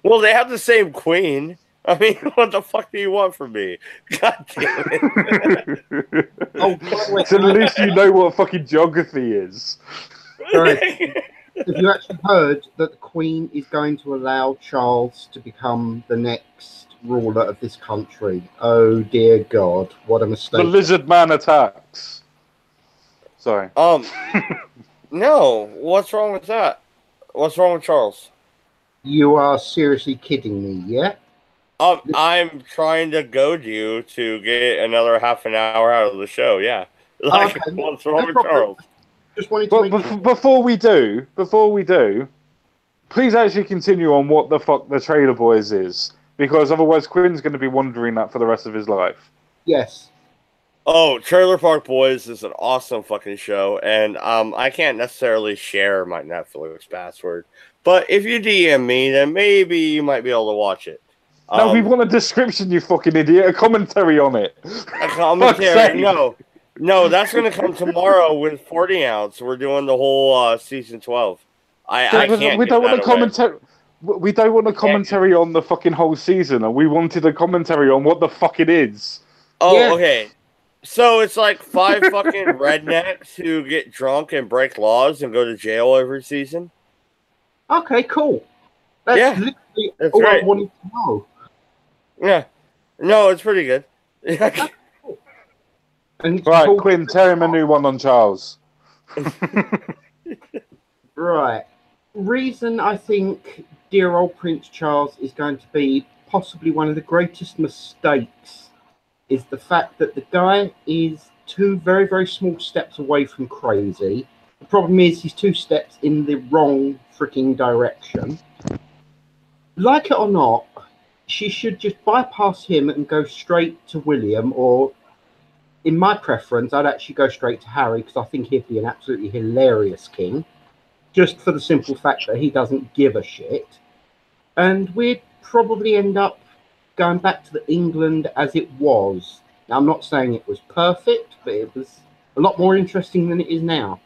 Well, they have the same queen. I mean, what the fuck do you want from me? God damn it. Oh, by the way, So at least you know what fucking geography is. guys, have you actually heard that the Queen is going to allow Charles to become the next ruler of this country? Oh dear God, what a The mistake! lizard man attacks. Sorry. No. What's wrong with that? What's wrong with Charles? You are seriously kidding me, yeah? I'm trying to goad you to get another half an hour out of the show. Yeah. Like, Okay, what's no wrong with problem. Charles? Just wanted to But make before we do, please actually continue on what the fuck the Trailer Boys is, because otherwise Quinn's going to be wondering that for the rest of his life. yes. Oh, Trailer Park Boys is an awesome fucking show, and I can't necessarily share my Netflix password, but if you DM me, then maybe you might be able to watch it. No, we want a description, you fucking idiot. A commentary on it. A commentary? No, that's gonna come tomorrow with 40 ounce. We're doing the whole season 12. I can't. We don't want a away. commentary. We don't want a commentary on the fucking whole season, and we wanted a commentary on what the fuck it is. Oh, Yeah. okay. So it's like 5 fucking rednecks who get drunk and break laws and go to jail every season. Okay, cool. That's literally that's all right. I wanted to know. Yeah. No, it's pretty good. And it's Right, called- Quinn, tell him a new one on Charles. Right. Reason I think dear old Prince Charles is going to be possibly one of the greatest mistakes is the fact that the guy is 2 very, very small steps away from crazy. The problem is he's 2 steps in the wrong freaking direction. Like it or not, she should just bypass him and go straight to William, or in my preference, I'd actually go straight to Harry because I think he'd be an absolutely hilarious king, just for the simple fact that he doesn't give a shit. And we'd probably end up going back to the England as it was. Now, I'm not saying it was perfect, but it was a lot more interesting than it is now.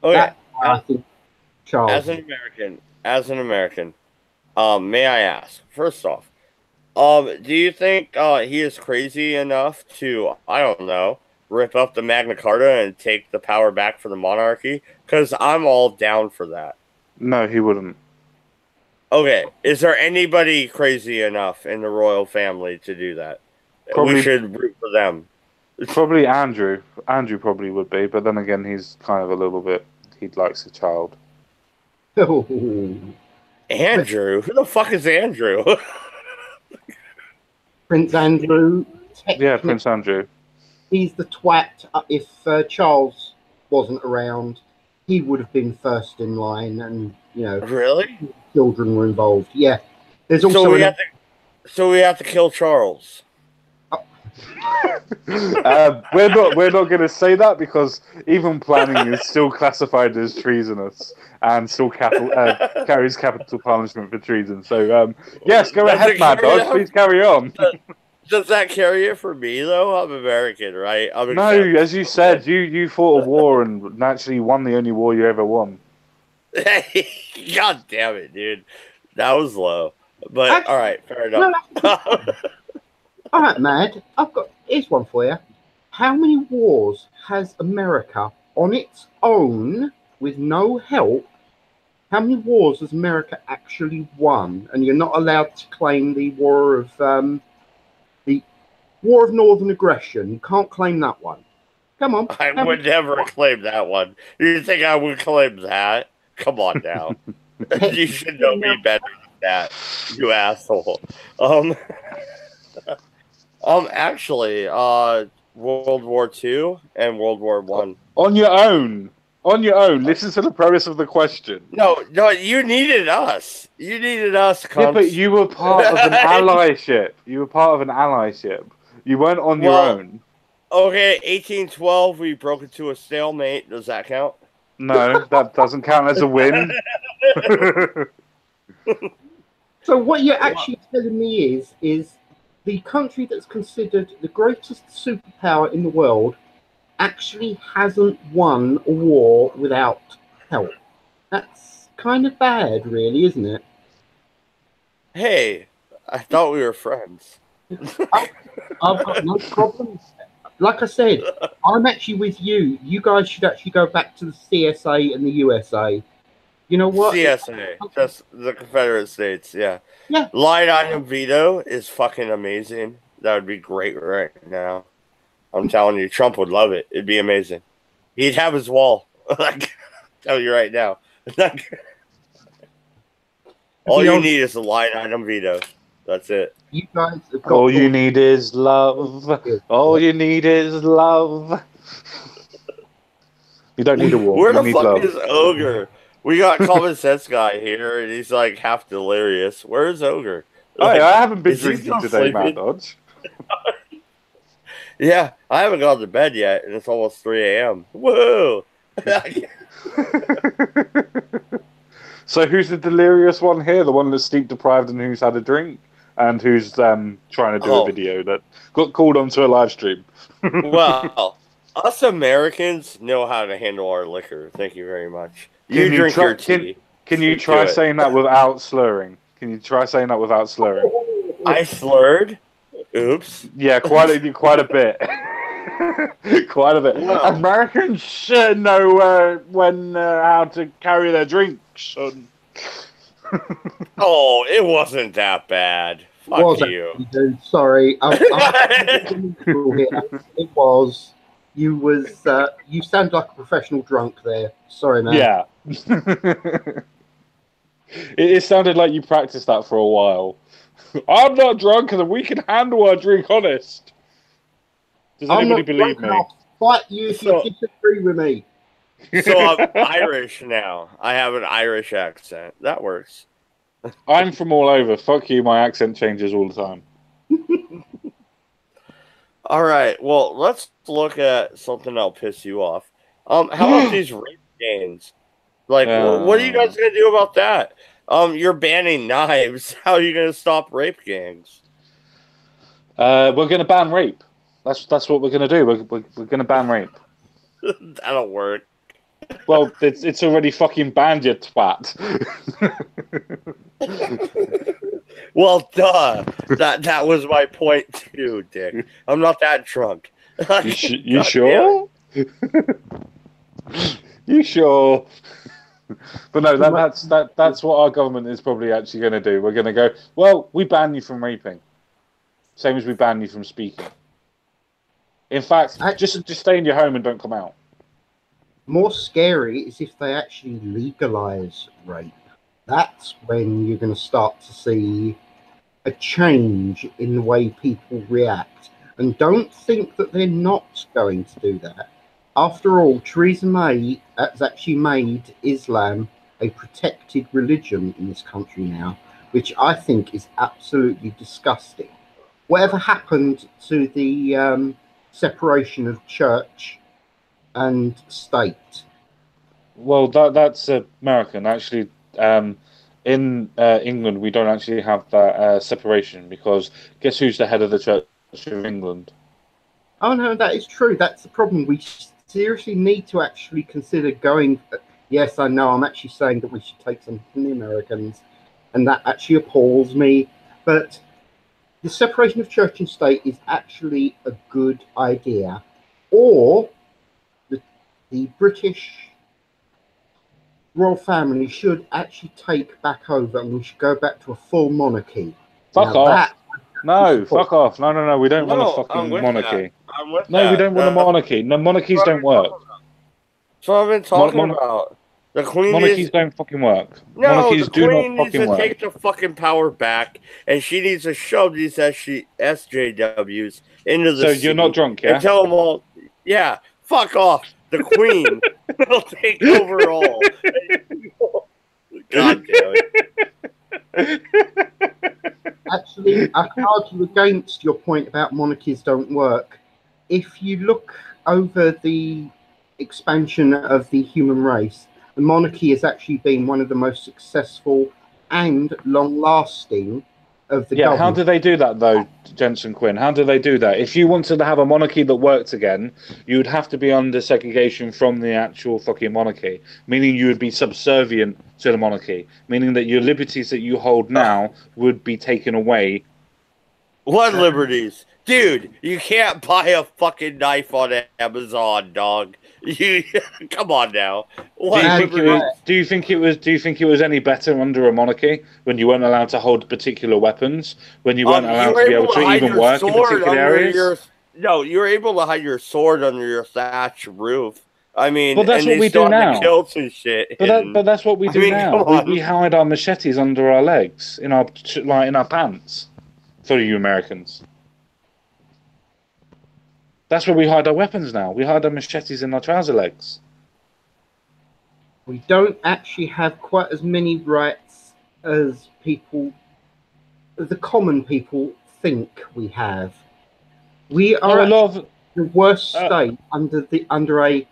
Okay. That's why I think Charles. As an American, may I ask, first off, do you think he is crazy enough to, I don't know, rip up the Magna Carta and take the power back for the monarchy? Because I'm all down for that. No, he wouldn't. Okay, is there anybody crazy enough in the royal family to do that? Probably- We should root for them. Probably Andrew. Andrew probably would be, but then again, he's kind of a little bit. He likes a child. Andrew? Who the fuck is Andrew? Prince Andrew. Yeah, Prince Andrew. He's the twat. If Charles wasn't around, he would have been first in line, and Really? children were involved. Yeah, there's also So we have to kill Charles. We're not going to say that because even planning is still classified as treasonous and still carries capital punishment for treason. So yes, go ahead, Mad Dog. Please carry on. Does that carry it for me though? I'm American, right? No, as you said, you fought a war and naturally won the only war you ever won. God damn it, dude. That was low. But all right, fair enough. All right, Mad. Here's one for you. How many wars has America on its own with no help? How many wars has America actually won? And you're not allowed to claim the War of Northern Aggression. You can't claim that one. Come on. I would never claim that one. You think I would claim that? Come on now. You should know me better than that, you asshole. Actually, World War II and World War I. On your own. Listen to the premise of the question. No, you needed us. You needed us, cunts. Yeah, but you were part of an allyship. You weren't on your own. Okay, 1812, we broke into a stalemate. Does that count? No, that doesn't count as a win. So what you're actually telling me is the country that's considered the greatest superpower in the world actually hasn't won a war without help. That's kind of bad, really, isn't it? Hey, I thought we were friends. I've got no problems. Like I said, I'm actually with you. You guys should actually go back to the CSA and the USA. You know what? CSA, just the Confederate States, yeah. Yeah. Line item veto is fucking amazing. That would be great right now. I'm telling you, Trump would love it. It'd be amazing. He'd have his wall. Like, tell you right now. All you need is a line item veto. That's it. You guys have got All you need is love. All you need is love. You don't need a war. Where you the need fuck love. is Ogre? We got Common Sense guy here, and he's like half delirious. Where's Ogre? Like, I haven't been is he drinking still today, sleeping? Mad Dodge. Yeah, I haven't gone to bed yet, and it's almost 3 a.m. Whoa! So who's the delirious one here? The one that's sleep deprived and who's had a drink? And who's trying to do a video that got called onto a live stream? Well, us Americans know how to handle our liquor. Thank you very much. You drink your tea. Can you try saying that without slurring? Can you try saying that without slurring? I slurred. Oops. Yeah, quite a bit. Quite a bit. Wow. Americans should know when how to carry their drinks. Oh, it wasn't that bad. Fuck you. Dude, sorry. It was. You sound like a professional drunk there. Sorry, man. Yeah. It sounded like you practiced that for a while. I'm not drunk and we can handle our drink, honest. Does anybody believe me? I'll fight you if you disagree with me. So I'm Irish now. I have an Irish accent. That works. I'm from all over. Fuck you, my accent changes all the time. All right. Well, let's look at something that'll piss you off. How about these rape games? Like, what are you guys gonna do about that? You're banning knives. How are you gonna stop rape gangs? We're gonna ban rape. That's what we're gonna do. We're gonna ban rape. That'll work. Well, it's already fucking banned, you twat. Well, duh. That was my point too, Dick. I'm not that drunk. You sure? You sure? But no, that's what our government is probably actually going to do. We're going to go, well, we ban you from raping, same as we ban you from speaking. In fact, just stay in your home and don't come out. More scary is if they actually legalize rape. That's when you're going to start to see a change in the way people react. And don't think that they're not going to do that. After all, Theresa May has actually made Islam a protected religion in this country now, which I think is absolutely disgusting. Whatever happened to the separation of church and state? Well, that's American. Actually, in England, we don't actually have that separation because guess who's the head of the Church of England? Oh, no, that is true. That's the problem. We seriously need to actually consider going. Yes, I know I'm actually saying that we should take some from the Americans, and that actually appalls me. But the separation of church and state is actually a good idea. Or the British royal family should actually take back over, and we should go back to a full monarchy. Fuck off. No, fuck off. No. We don't want a fucking monarchy. No, we don't want a monarchy. No, monarchies don't work. That's what I've been talking about. The Queen monarchies don't fucking work. No, monarchies the do Queen not needs to fucking work. take the fucking power back, and she needs to shove these SJWs into the So sea you're not drunk, yeah? And tell them all, yeah, fuck off. The Queen will take over all. God damn it. Actually, I can argue against your point about monarchies don't work. If you look over the expansion of the human race, the monarchy has actually been one of the most successful and long-lasting of the Yeah, how government. do they do that though, Jensen Quinn? How do they do that? If you wanted to have a monarchy that worked again, you would have to be under segregation from the actual fucking monarchy, meaning you would be subservient to the monarchy, meaning that your liberties that you hold now would be taken away. What liberties? Dude, you can't buy a fucking knife on Amazon, dog. You come on now. What liberties? Do you think it was any better under a monarchy when you weren't allowed to hold particular weapons, when you weren't You allowed were to be able able to to hide even your work in sword particular under areas? your. No, you were able to hide your sword under your thatch roof. I mean, Well, that's and what they we still do have the now. kilts and shit hidden. But that's what we I do mean, now. come We on. hide our machetes under our legs, in our like in our pants. For you Americans, that's where we hide our weapons now. We hide our machetes in our trouser legs. We don't actually have quite as many rights as the common people think we have. We No, are a actually lot of the worst state under a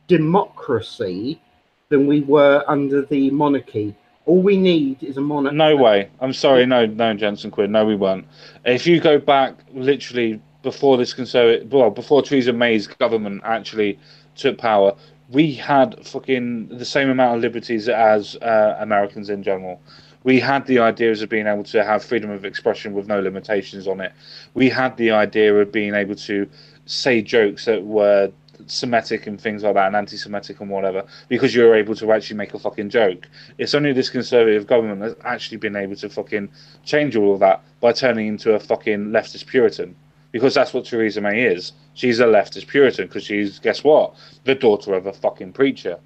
democracy than we were under the monarchy. All we need is a monarch. no way. I'm sorry, no, Jensen Quinn, no, we weren't. If you go back, literally before this before Theresa May's government actually took power, we had fucking the same amount of liberties as Americans in general. We had the ideas of being able to have freedom of expression with no limitations on it. We had the idea of being able to say jokes that were Semitic and things like that, and anti-Semitic and whatever, because you were able to actually make a fucking joke. It's only this conservative government that's actually been able to fucking change all of that by turning into a fucking leftist Puritan. Because that's what Theresa May is. She's a leftist Puritan because she's, guess what? The daughter of a fucking preacher.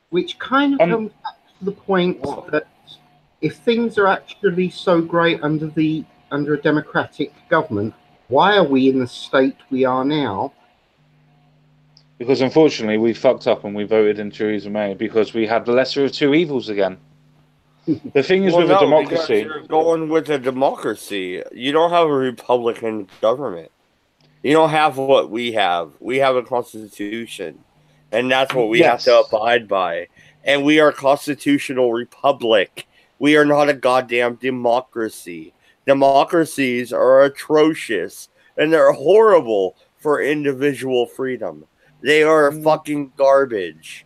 Which kind of comes back to the point that if things are actually so great under a democratic government, why are we in the state we are now? Because unfortunately we fucked up and we voted in Theresa May because we had the lesser of two evils again. The thing is, Well, with a no, because democracy, you're going with a democracy. You don't have a Republican government. You don't have what we have. We have a constitution, and that's what we have to yes, abide by. And we are a constitutional republic. We are not a goddamn democracy. Democracies are atrocious, and they're horrible for individual freedom. They are fucking garbage.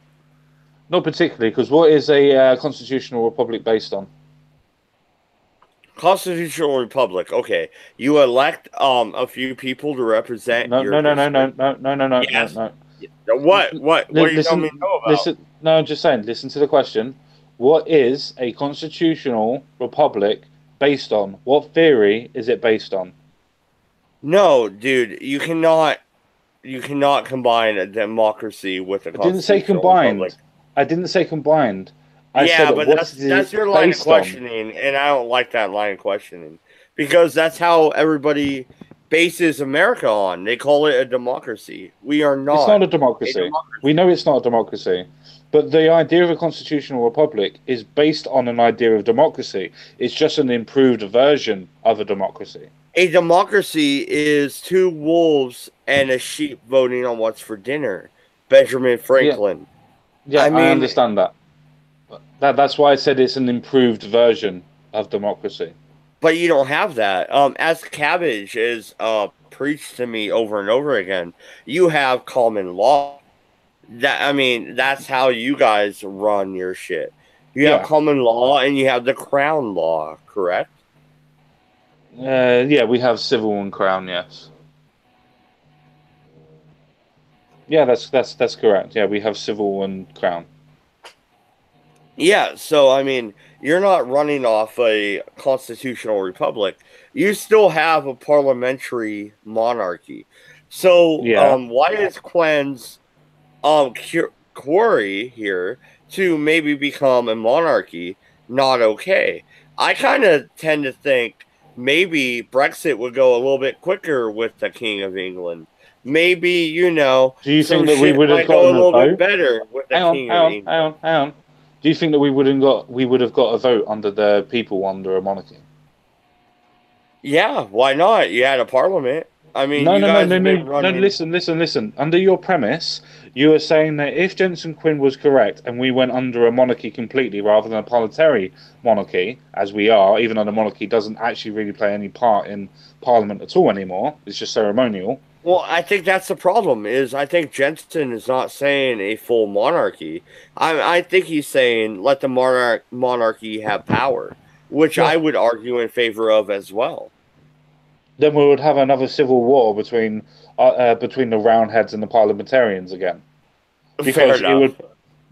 not particularly, because what is a constitutional republic based on? Constitutional republic. Okay, you elect a few people to represent No, your no, no, no, no, district. no, no, no, no, no, Yes. no. What are you telling me no about? Listen. No, I'm just saying. Listen to the question. What is a constitutional republic based on? What theory is it based on? No, dude, you cannot combine a democracy with a I didn't say constitutional republic. combined. I didn't say combined. I Yeah, said but what is that's it your line of based on? questioning, and I don't like that line of questioning because that's how everybody bases America on. They call it a democracy. We are It's not not a a democracy. We democracy. know it's not a democracy. But the idea of a constitutional republic is based on an idea of democracy. It's just an improved version of a democracy. A democracy is two wolves and a sheep voting on what's for dinner. Benjamin Yeah, Franklin. yeah, I I mean, understand that. That's why I said it's an improved version of democracy. but you don't have that. As Cabbage is preached to me over and over again, you have common law. That's how you guys run your shit. You have Yeah, common law and you have the crown law, correct? yeah, we have civil and crown. Yes, yeah, that's correct. Yeah, we have civil and crown. Yeah, so you're not running off a constitutional republic. You still have a parliamentary monarchy. So, Yeah. why is Quinn's query here to maybe become a monarchy not okay? I kind of tend to think maybe Brexit would go a little bit quicker with the King of England. Maybe, Do you some think that we shit would have might go a gotten a little bit vote? better with the King of England. Hang on. Do you think that we would have got a vote under the people under a monarchy? Yeah, why not? You had a parliament. I mean, No, you no, no, guys no, have no, been no. running. Listen. Under your premise, you are saying that if Jensen Quinn was correct and we went under a monarchy completely rather than a parliamentary monarchy, as we are, even though the monarchy doesn't actually really play any part in Parliament at all anymore, it's just ceremonial. Well, I think that's the problem. Is I think Jensen is not saying a full monarchy. I think he's saying let the monarchy have power, which I Well, would argue in favor of as well. Then we would have another civil war between the Roundheads and the parliamentarians again, Fair because it enough. would.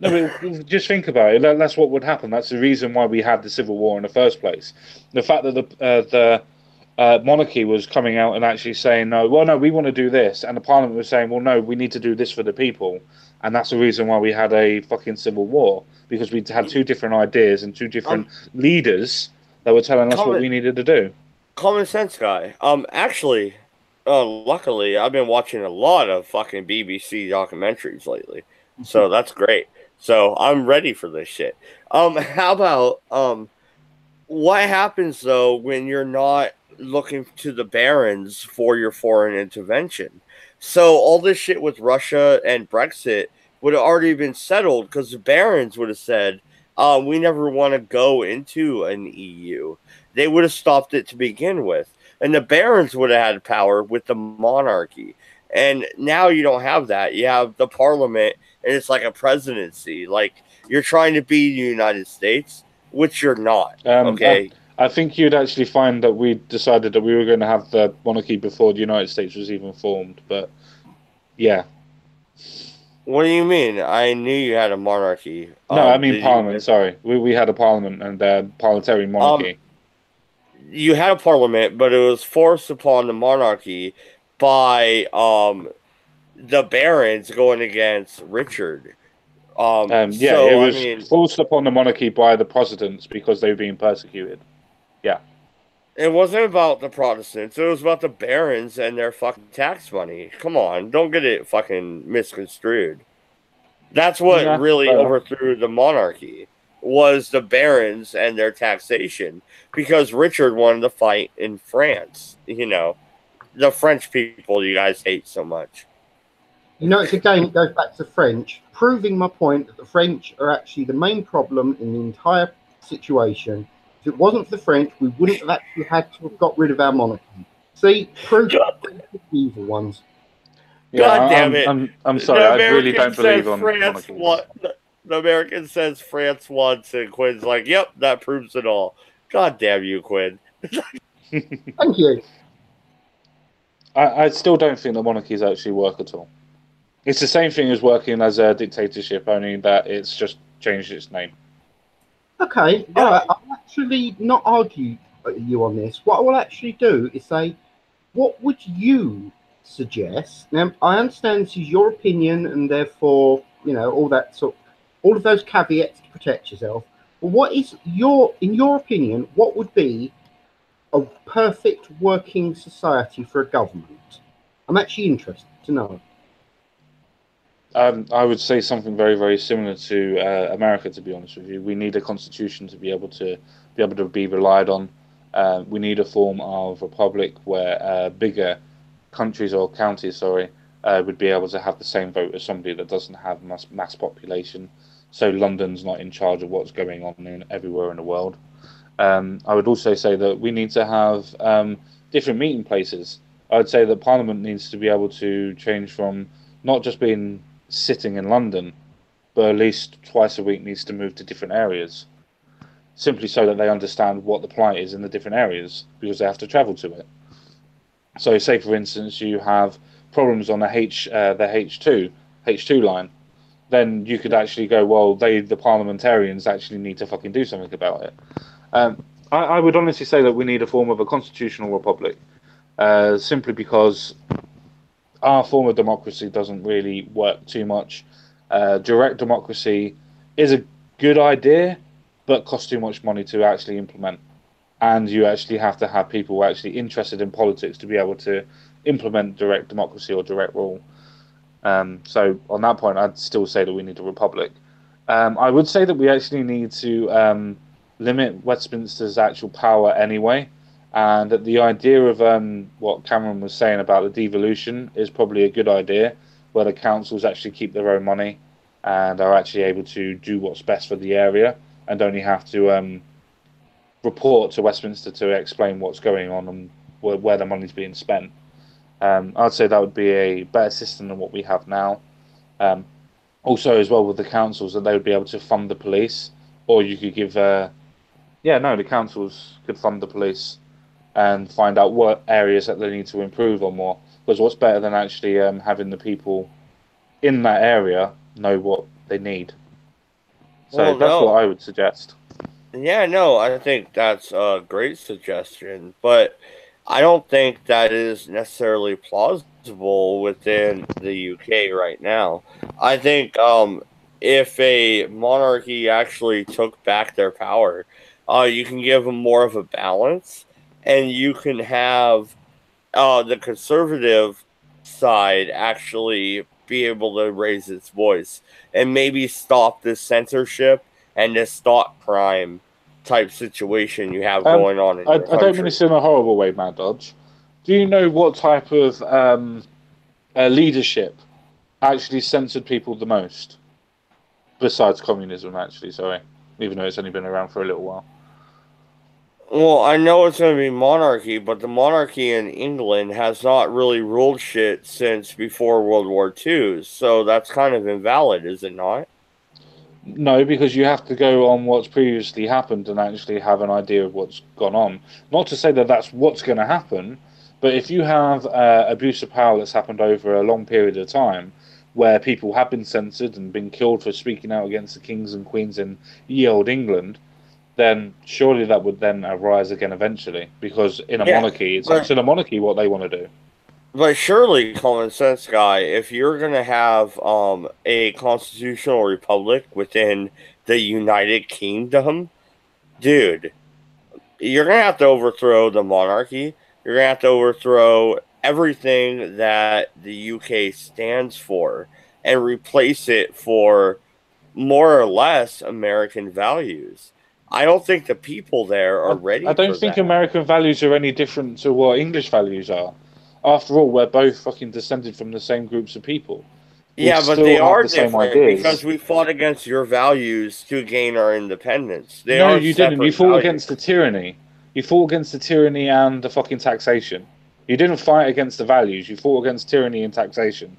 No, but just think about it. That's what would happen. That's the reason why we had the civil war in the first place. The fact that the monarchy was coming out and actually saying no, well, no, we want to do this, and the parliament was saying, well, no, we need to do this for the people, and that's the reason why we had a fucking civil war, because we had two different ideas and two Um, different leaders that were telling us what common we needed to do. common sense guy. Actually, luckily, I've been watching a lot of fucking BBC documentaries lately, so that's great. So I'm ready for this shit. How about what happens though when you're not looking to the barons for your foreign intervention? So all this shit with Russia and Brexit would have already been settled because the barons would have said, "We never want to go into an EU." They would have stopped it to begin with, and the barons would have had power with the monarchy. And now you don't have that. You have the parliament, and it's like a presidency. Like you're trying to be the United States, which you're not. Um, I, Okay. I think you'd actually find that we decided that we were going to have the monarchy before the United States was even formed. But yeah, What do you mean? I knew you had a monarchy. no, I mean Did you Parliament. miss? Sorry, we had a Parliament and parliamentary Um, monarchy. you had a parliament, but it was forced upon the monarchy by the barons going against Richard. Yeah, it So I was mean, forced upon the monarchy by the Protestants because they were being persecuted. Yeah, it wasn't about the Protestants. It was about the barons and their fucking tax money. Come on, don't get it fucking misconstrued. That's what yeah, really fair enough. overthrew the monarchy was the barons and their taxation because Richard wanted to fight in France. The French people you guys hate so much. it's again, it goes back to the French, proving my point that the French are actually the main problem in the entire situation. If it wasn't for the French, we wouldn't have actually had to have got rid of our monarchy. See, proof God, that the evil ones. Yeah, God damn it! I'm sorry. The I really American don't believe says on France monarchies. won. The American says France wants, and Quinn's like, "Yep, that proves it all." God damn you, Quinn. Thank you. I still don't think that monarchies actually work at all. It's the same thing as working as a dictatorship, only that it's just changed its name. Okay, all Yeah. right. I'll actually not argue you on this. What I will actually do is say, what would you suggest? Now, I understand this is your opinion, and therefore, all that all of those caveats to protect yourself. But what is in your opinion, what would be a perfect working society for a government? I'm actually interested to know. I would say something very, very similar to America. To be honest with you, we need a constitution to be relied on. We need a form of republic where bigger countries or counties, sorry, would be able to have the same vote as somebody that doesn't have mass population. So London's not in charge of what's going on everywhere in the world. I would also say that we need to have different meeting places. I would say that Parliament needs to be able to change from not just being sitting in London, but at least twice a week needs to move to different areas, simply so that they understand what the plight is in the different areas because they have to travel to it. So, say for instance, you have problems on the H2 line, then you could actually go, well, the parliamentarians actually need to fucking do something about it. I would honestly say that we need a form of a constitutional republic, simply because our form of democracy doesn't really work too much. Direct democracy is a good idea, but costs too much money to actually implement. And you actually have to have people actually interested in politics to be able to implement direct democracy or direct rule. So on that point, I'd still say that we need a republic. I would say that we actually need to limit Westminster's actual power anyway, And the idea of what Cameron was saying about the devolution is probably a good idea, where the councils actually keep their own money and are actually able to do what's best for the area and only have to report to Westminster to explain what's going on and where the money's being spent. I'd say that would be a better system than what we have now. Also, as well with the councils, that they would be able to fund the police, or you could give, the councils could fund the police and find out what areas that they need to improve on more. Because what's better than actually having the people in that area know what they need? So that's what I would suggest. Yeah, no, I think that's a great suggestion, but I don't think that is necessarily plausible within the UK right now. I think if a monarchy actually took back their power, you can give them more of a balance, and you can have the conservative side actually be able to raise its voice and maybe stop this censorship and this thought crime type situation you have going on in your country. I don't mean this in a horrible way, Mad Dodge. Do you know what type of leadership actually censored people the most? Besides communism, actually, sorry. Even though it's only been around for a little while. Well, I know it's going to be monarchy, but the monarchy in England has not really ruled shit since before World War II, so that's kind of invalid, is it not? No, because you have to go on what's previously happened and actually have an idea of what's gone on. Not to say that that's what's going to happen, but if you have abuse of power that's happened over a long period of time, where people have been censored and been killed for speaking out against the kings and queens in ye old England, then surely that would then arise again eventually. Because in a monarchy, it's up to the monarchy what they want to do. But surely, common sense guy, if you're going to have a constitutional republic within the United Kingdom, dude, you're going to have to overthrow the monarchy. You're going to have to overthrow everything that the UK stands for and replace it for more or less American values. I don't think the people there are ready for that. I don't think American values are any different to what English values are. After all, we're both fucking descended from the same groups of people. Yeah, but they are different because we fought against your values to gain our independence. No, you didn't. You fought against the tyranny. You fought against the tyranny and the fucking taxation. You didn't fight against the values. You fought against tyranny and taxation.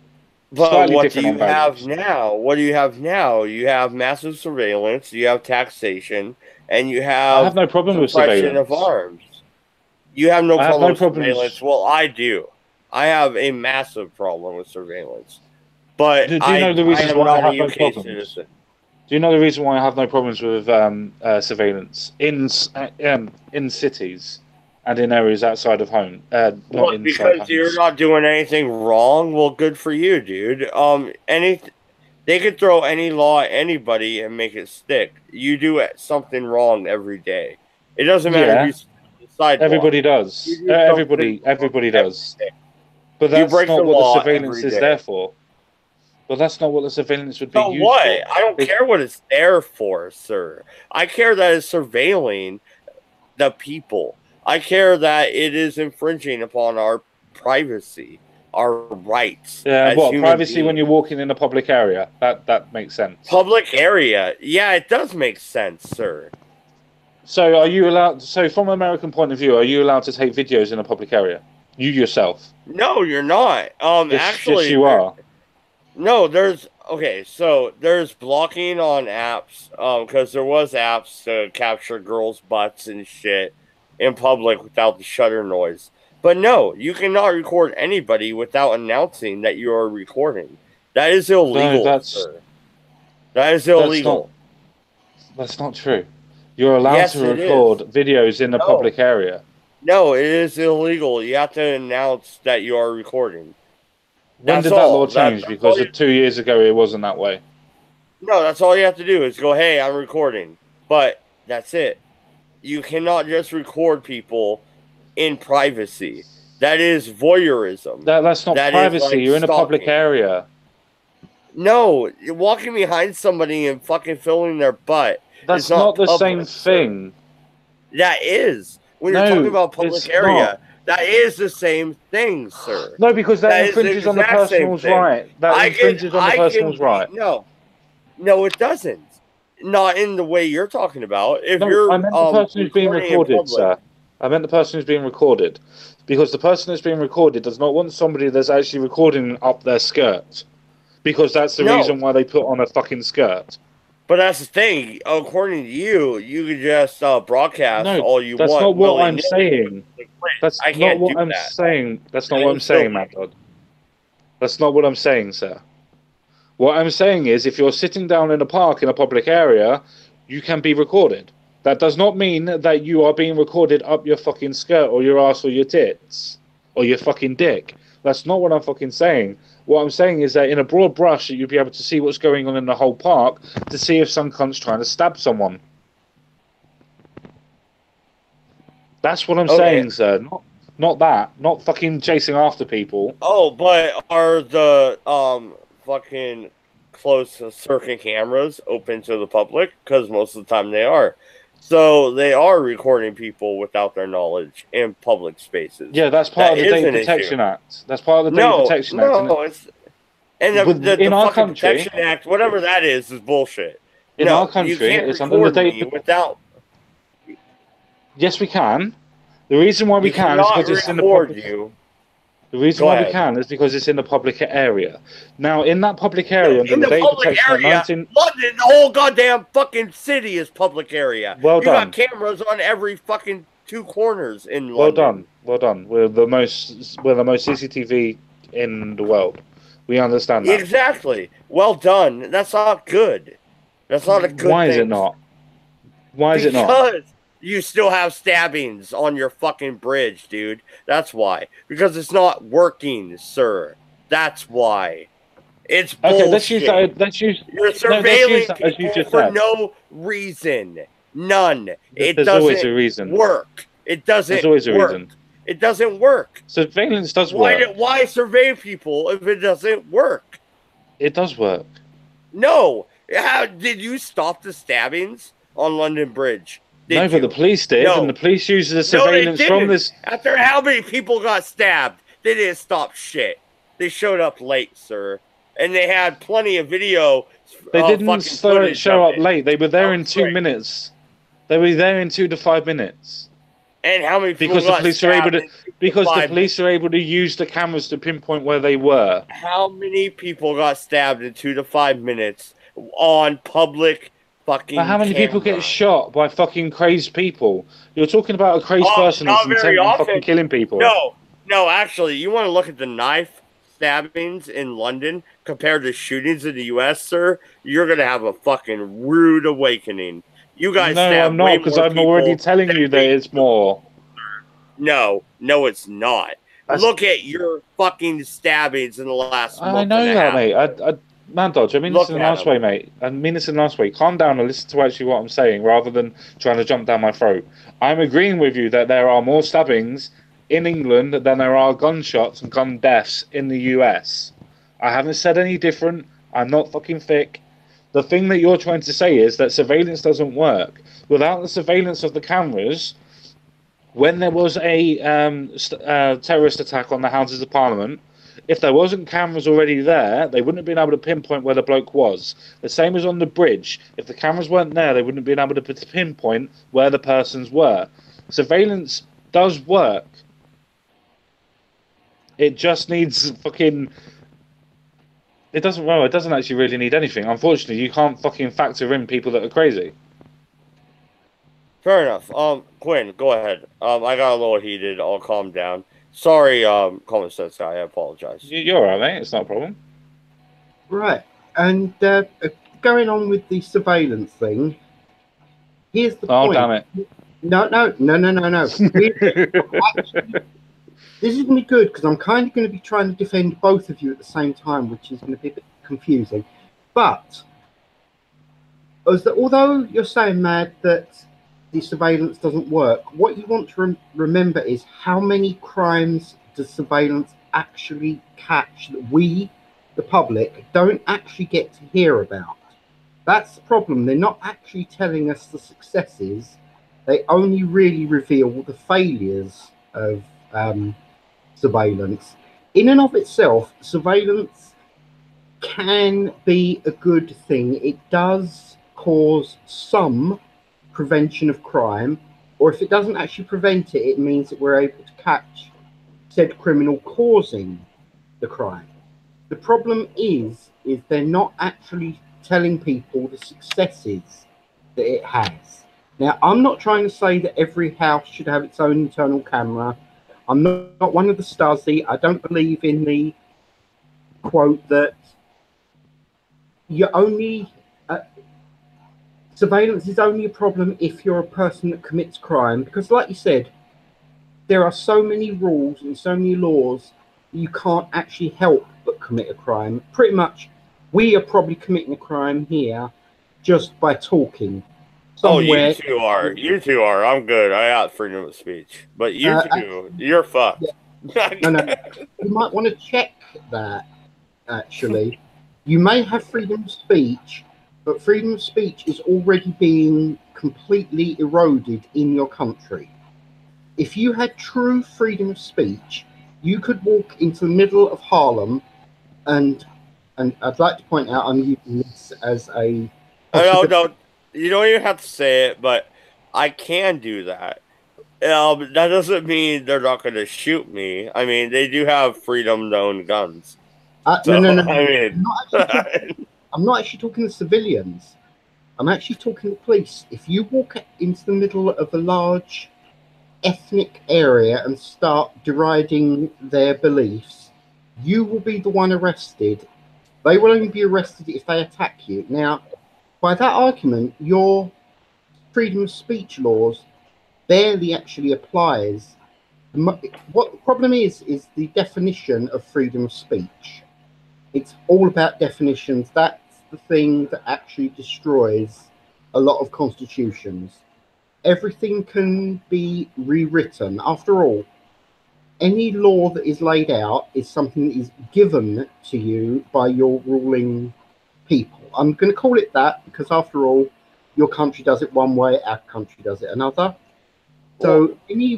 But what do you have now? What do you have now? You have massive surveillance, you have taxation, and you have I have no problem with surveillance of arms. You have no problem with surveillance. Well, I do. I have a massive problem with surveillance. But do you know the reasons why I have no problems? Do you know the reason why I have no problems with surveillance in cities and in areas outside of home? Not because you're not doing anything wrong. Well, good for you, dude. They could throw any law at anybody and make it stick. You do something wrong every day. It doesn't matter if you decide. Everybody does. Everybody does. But that's not what the surveillance is there for. But that's not what the surveillance would be used for. I don't care what it's there for, sir. I care that it's surveilling the people. I care that it is infringing upon our privacy, our rights. Yeah, what privacy when you're walking in a public area? That makes sense. Public area, yeah, it does make sense, sir. So, are you allowed? So, from an American point of view, are you allowed to take videos in a public area? You yourself? No, you're not. Actually, yes, you are. No, there's blocking on apps. Because there was apps to capture girls' butts and shit in public without the shutter noise. But no, you cannot record anybody without announcing that you are recording. That is illegal, sir. That is illegal. That's not true. You're allowed to record videos in a public area. No, it is illegal. You have to announce that you are recording. When did that law change? Because 2 years ago it wasn't that way. No, that's all you have to do is go, hey, I'm recording. But that's it. You cannot just record people in privacy. That is voyeurism. That's not privacy. You're in a public area. No, you're walking behind somebody and fucking filming their butt. That's not the same thing. That is. when No, you're talking about public it's area. not. That is the same thing, sir. No, because that That is the infringes on the exact same person's thing. right. That infringes on the person's right. No, it doesn't. Not in the way you're talking about. If No, you're I meant the person who's being recording in recorded, public, sir. I meant the person who's being recorded. Because the person that's being recorded does not want somebody that's actually recording up their skirt. Because that's the reason why they put on a fucking skirt. But that's the thing. According to you, you can just broadcast all you want. That's not what I'm willy-nilly. saying. That's not what I'm saying. That's not what I'm saying, Mad Dog. That's not what I'm saying, sir. What I'm saying is, if you're sitting down in a park in a public area, you can be recorded. That does not mean that you are being recorded up your fucking skirt or your ass or your tits or your fucking dick. That's not what I'm fucking saying. What I'm saying is that in a broad brush, you'd be able to see what's going on in the whole park to see if some cunt's trying to stab someone. That's what I'm saying, sir. Not that. Not fucking chasing after people. Oh, but are the fucking closed circuit cameras open to the public? Because most of the time they are. So they are recording people without their knowledge in public spaces. Yeah, that's part of the Data Protection Act. That's part of the Data Protection Act. No, it's... And the fucking Protection Act, whatever that is bullshit. In our country, it's under the Data... without... Yes, we can. The reason why we can is because it's in the public... The reason why we can is because it's in the public area. Now, in that public area, in the Data public Protection area, Act, London, the whole goddamn fucking city is public area. Well you done. got cameras on every fucking two corners in London. Well done. Well done. We're the most CCTV in the world. We understand that. Exactly. Well done. That's not good. That's not a good thing. Why is it not? Why is it not? Because you still have stabbings on your fucking bridge, dude. That's why. Because it's not working, sir. That's why. It's bullshit. Okay, let's use that. You're surveilling people for no reason. None. It doesn't always a reason. Work. It doesn't There's always a work. reason. It doesn't work. Surveillance does work. Why survey people if it doesn't work? It does work. No. Did you stop the stabbings on London Bridge? No, but the police did, and the police used the surveillance from this. After how many people got stabbed, they didn't stop shit. They showed up late, sir, and they had plenty of video. They didn't show up late. They were there in 2 minutes. They were there in 2 to 5 minutes. And how many people because the police are able to use the cameras to pinpoint where they were. How many people got stabbed in 2 to 5 minutes on public? How many people get shot by fucking crazed people? You're talking about a crazed person that's intent on fucking killing people. No, actually, you want to look at the knife stabbings in London compared to shootings in the U.S., sir? You're going to have a fucking rude awakening. You guys No, I'm not, because I'm already telling you that it's more. No, it's not. Look at your fucking stabbings in the last month. I know that, mate. Man Dodge, I mean this in a nice way, mate. I mean this in a nice way. Calm down and listen to actually what I'm saying rather than trying to jump down my throat. I'm agreeing with you that there are more stabbings in England than there are gunshots and gun deaths in the US. I haven't said any different. I'm not fucking thick. The thing that you're trying to say is that surveillance doesn't work. Without the surveillance of the cameras, when there was a terrorist attack on the Houses of Parliament, if there wasn't cameras already there, they wouldn't have been able to pinpoint where the bloke was. The same as on the bridge. If the cameras weren't there, they wouldn't have been able to pinpoint where the persons were. Surveillance does work. It just needs fucking... It doesn't actually really need anything. Unfortunately, you can't fucking factor in people that are crazy. Fair enough. Quinn, go ahead. I got a little heated. I'll calm down. Sorry, common sense guy. I apologize. You're all right, mate. It's not a problem. Right. And going on with the surveillance thing, here's the point. Oh, damn it. No. Actually, this is going to be good because I'm kind of going to be trying to defend both of you at the same time, which is going to be a bit confusing. But although you're saying, Mad, that the surveillance doesn't work, what you want to remember is how many crimes does surveillance actually catch that we, the public, don't actually get to hear about. That's the problem. They're not actually telling us the successes They only really reveal the failures of surveillance. In and of itself, surveillance can be a good thing. It does cause some prevention of crime, or if it doesn't actually prevent it, it means that we're able to catch said criminal causing the crime. The problem is they're not actually telling people the successes that it has. Now, I'm not trying to say that every house should have its own internal camera. I'm not one of the Stasi. I don't believe in the quote that you only surveillance is only a problem if you're a person that commits crime. Because, like you said, there are so many rules and so many laws you can't actually help but commit a crime. Pretty much, we are probably committing a crime here just by talking. Oh, you Somewhere. two are. You two are. I'm good. I got freedom of speech. But you two, you're Yeah, fucked. no. You might want to check that, actually. You may have freedom of speech, but freedom of speech is already being completely eroded in your country. If you had true freedom of speech, you could walk into the middle of Harlem, and I'd like to point out I'm using this as a No, possibility. no, you don't even have to say it, but I can do that. That doesn't mean they're not going to shoot me. I mean, they do have freedom to own guns. No, So, no, no, no. I mean, I'm not actually talking to civilians. I'm actually talking to police. If you walk into the middle of a large ethnic area and start deriding their beliefs, you will be the one arrested. They will only be arrested if they attack you. Now, by that argument, your freedom of speech laws barely actually applies. What the problem is the definition of freedom of speech. It's all about definitions. That's the thing that actually destroys a lot of constitutions. Everything can be rewritten. After all, any law that is laid out is something that is given to you by your ruling people. I'm going to call it that because, after all, your country does it one way, our country does it another. So any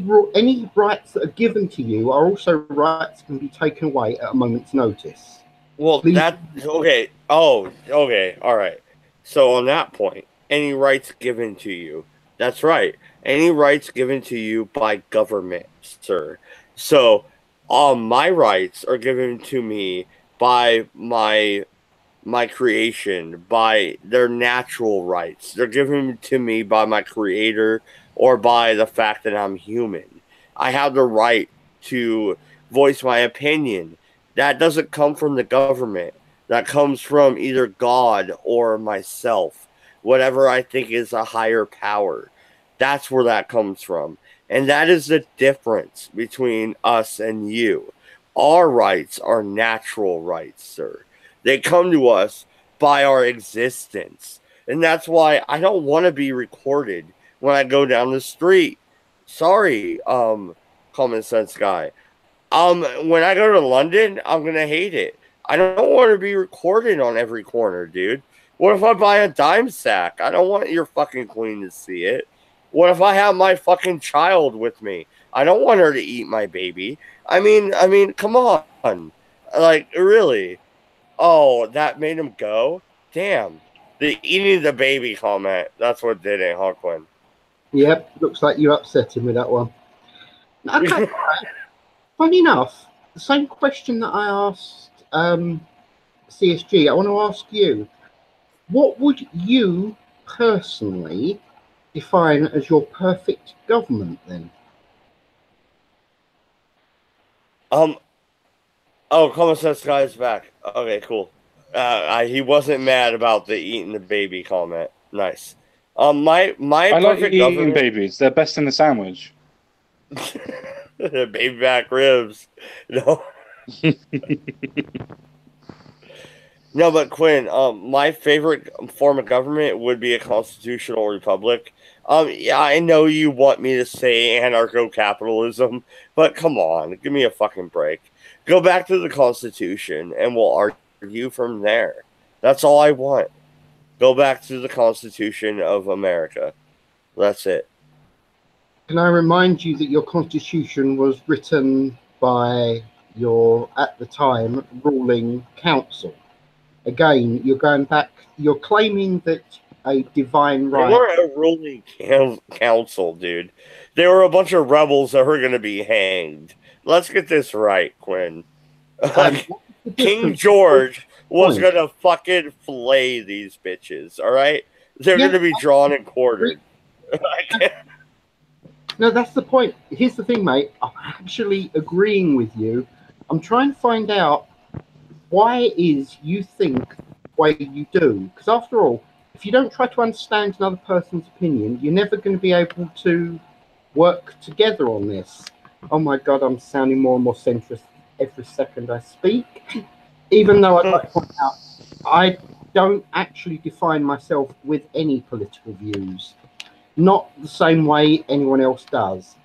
rights that are given to you are also rights that can be taken away at a moment's notice. well, Please. that okay. Oh, okay. All right. So on that point, any rights given to you. That's right. Any rights given to you by government, sir. So, my rights are given to me by my creation, by their natural rights. They're given to me by my creator or by the fact that I'm human. I have the right to voice my opinion. That doesn't come from the government. That comes from either God or myself, whatever I think is a higher power. That's where that comes from. And that is the difference between us and you. Our rights are natural rights, sir. They come to us by our existence. And that's why I don't want to be recorded when I go down the street. Sorry, common sense guy. When I go to London, I'm gonna hate it. I don't want to be recorded on every corner, dude. What if I buy a dime sack? I don't want your fucking queen to see it. What if I have my fucking child with me? I don't want her to eat my baby. Come on. Like, really? Oh, that made him go? Damn. The eating the baby comment. That's what did it, huh, Quinn? Yep, looks like you upset him with that one. Okay. Funny enough, the same question that I asked CSG, I want to ask you. What would you personally define as your perfect government then? um, oh, common sense guy's back. Okay, cool. He wasn't mad about the eating the baby comment. Nice. My I like perfect eating government. babies. They're best in the sandwich. Baby back ribs. No. No, but Quinn, my favorite form of government would be a constitutional republic. Yeah, I know you want me to say anarcho-capitalism, but come on, give me a fucking break. Go back to the Constitution, and we'll argue from there. That's all I want. Go back to the Constitution of America. That's it. Can I remind you that your constitution was written by your, at the time, ruling council? Again, you're going back, you're claiming that a divine They right. weren't a ruling council, dude. They were a bunch of rebels that were going to be hanged. Let's get this right, Quinn. And Like, what's the King difference? George was Point. going to fucking flay these bitches, all right? They're going Yeah, to be drawn and quartered. Like, no, that's the point. Here's the thing, mate. I'm actually agreeing with you. I'm trying to find out why it is you think the way you do. Because after all, if you don't try to understand another person's opinion, you're never going to be able to work together on this. Oh my God, I'm sounding more and more centrist every second I speak. Even though I'd like to point out, I don't actually define myself with any political views. Not the same way anyone else does.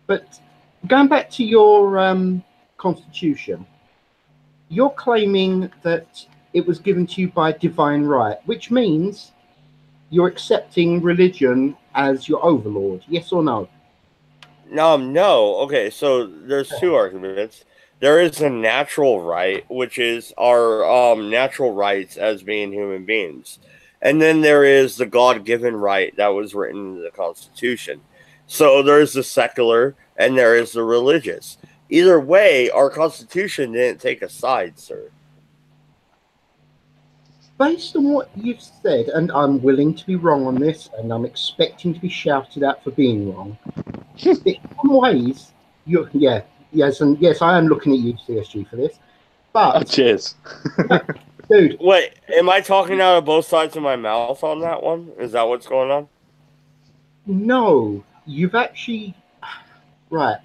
But going back to your constitution, you're claiming that it was given to you by divine right, which means you're accepting religion as your overlord. Yes or no? no. Okay, so there's two arguments. There is a natural right, which is our natural rights as being human beings. And then there is the God given right that was written in the Constitution. So there's the secular and there is the religious. Either way, our Constitution didn't take a side, sir. Based on what you've said, and I'm willing to be wrong on this, and I'm expecting to be shouted at for being wrong, in some ways, yes, I am looking at you, CSG, for this. But, Cheers. dude, Wait, am I talking out of both sides of my mouth on that one? Is that what's going on? no, you've actually, right,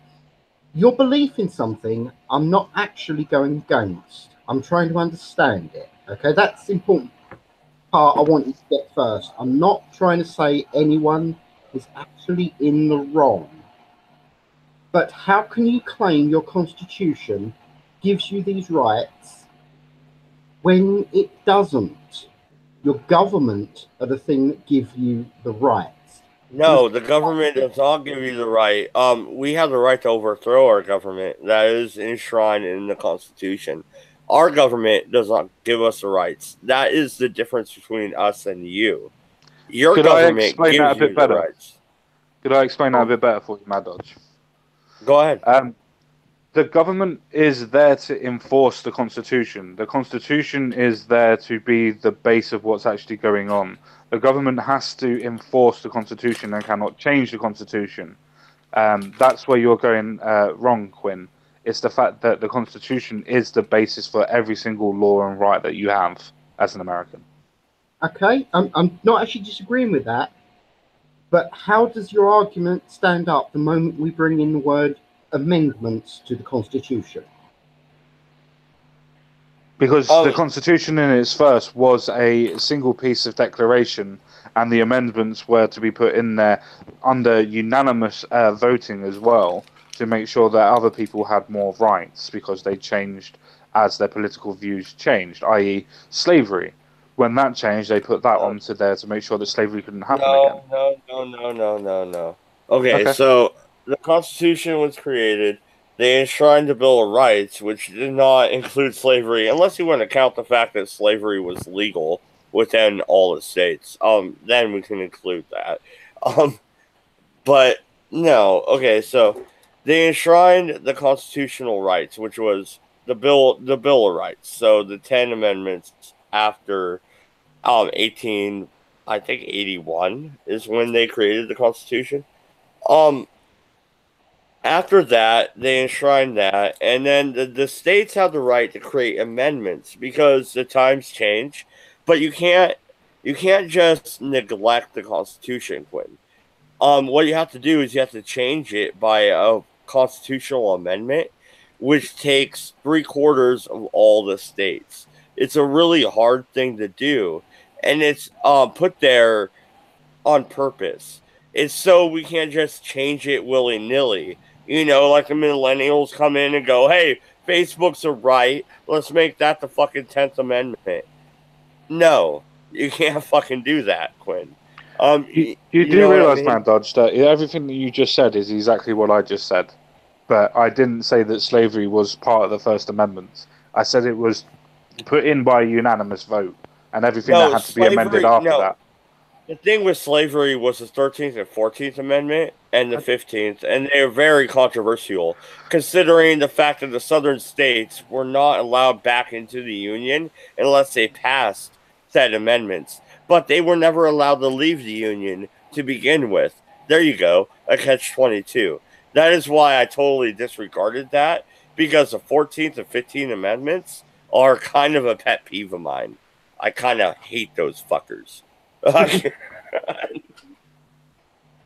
your belief in something, I'm not actually going against. I'm trying to understand it. Okay, that's the important part I want you to get first. I'm not trying to say anyone is actually in the wrong. But how can you claim your constitution gives you these rights when it doesn't? Your government are the thing that give you the rights. No, the government does not give you the right. We have the right to overthrow our government. That is enshrined in the Constitution. Our government does not give us the rights. That is the difference between us and you. Your Could I government explain that a gives bit you the better? rights. Could I explain that a bit better for you, Mad Dodge? Go ahead. The government is there to enforce the Constitution. The Constitution is there to be the base of what's actually going on. The government has to enforce the Constitution and cannot change the Constitution. That's where you're going wrong, Quinn. It's the fact that the Constitution is the basis for every single law and right that you have as an American. Okay, I'm not actually disagreeing with that. But how does your argument stand up the moment we bring in the word amendments to the Constitution? Because the Constitution in its first was a single piece of declaration, and the amendments were to be put in there under unanimous voting as well, to make sure that other people had more rights because they changed as their political views changed, i.e. slavery. When that changed, they put that onto there to make sure that slavery couldn't happen again. No. Okay, so the Constitution was created. They enshrined the Bill of Rights, which did not include slavery, unless you want to count the fact that slavery was legal within all the states. Then we can include that. But no. Okay, so they enshrined the constitutional rights, which was the Bill of Rights. So the 10 amendments after 18, I think 81 is when they created the Constitution. After that, they enshrined that, and then the states have the right to create amendments because the times change. But you can't just neglect the Constitution, Quinn. What you have to do is you have to change it by a constitutional amendment, which takes 3/4 of all the states. It's a really hard thing to do, and it's put there on purpose. It's so we can't just change it willy nilly. You know, like the millennials come in and go, "Hey, Facebook's a right. Let's make that the fucking 10th Amendment." No, you can't fucking do that, Quinn. You You do know what I realise, mean? Man Dodge, that everything that you just said is exactly what I just said. But I didn't say that slavery was part of the First Amendment. I said it was put in by a unanimous vote, and everything that No, had to be amended slavery. after No, that. the thing with slavery was the 13th and 14th Amendment and the 15th, and they were very controversial, considering the fact that the southern states were not allowed back into the Union unless they passed said amendments. But they were never allowed to leave the Union to begin with. There you go, a catch-22. That is why I totally disregarded that, because the 14th and 15th Amendments are kind of a pet peeve of mine. I kind of hate those fuckers.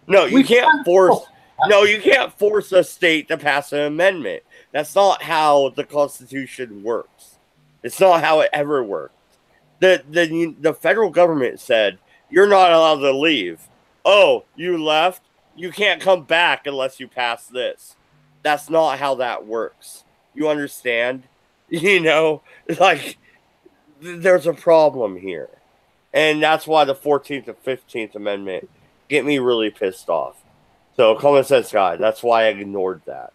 No, you We can't can't force. stop. No, you can't force a state to pass an amendment. That's not how the Constitution works. It's not how it ever worked. The federal government said you're not allowed to leave. Oh, you left? You can't come back unless you pass this. That's not how that works. You understand? You know, like there's a problem here. And that's why the 14th and 15th Amendment get me really pissed off. So, common sense guy, that's why I ignored that.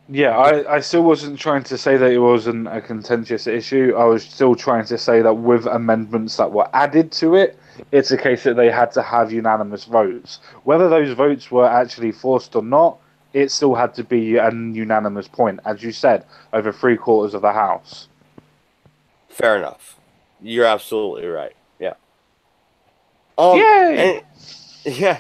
Yeah, I still wasn't trying to say that it wasn't a contentious issue. I was still trying to say that with amendments that were added to it, it's a case that they had to have unanimous votes. Whether those votes were actually forced or not, it still had to be a unanimous point, as you said, over 3/4 of the House. Fair enough. You're absolutely right. Yeah. Yay! Yeah.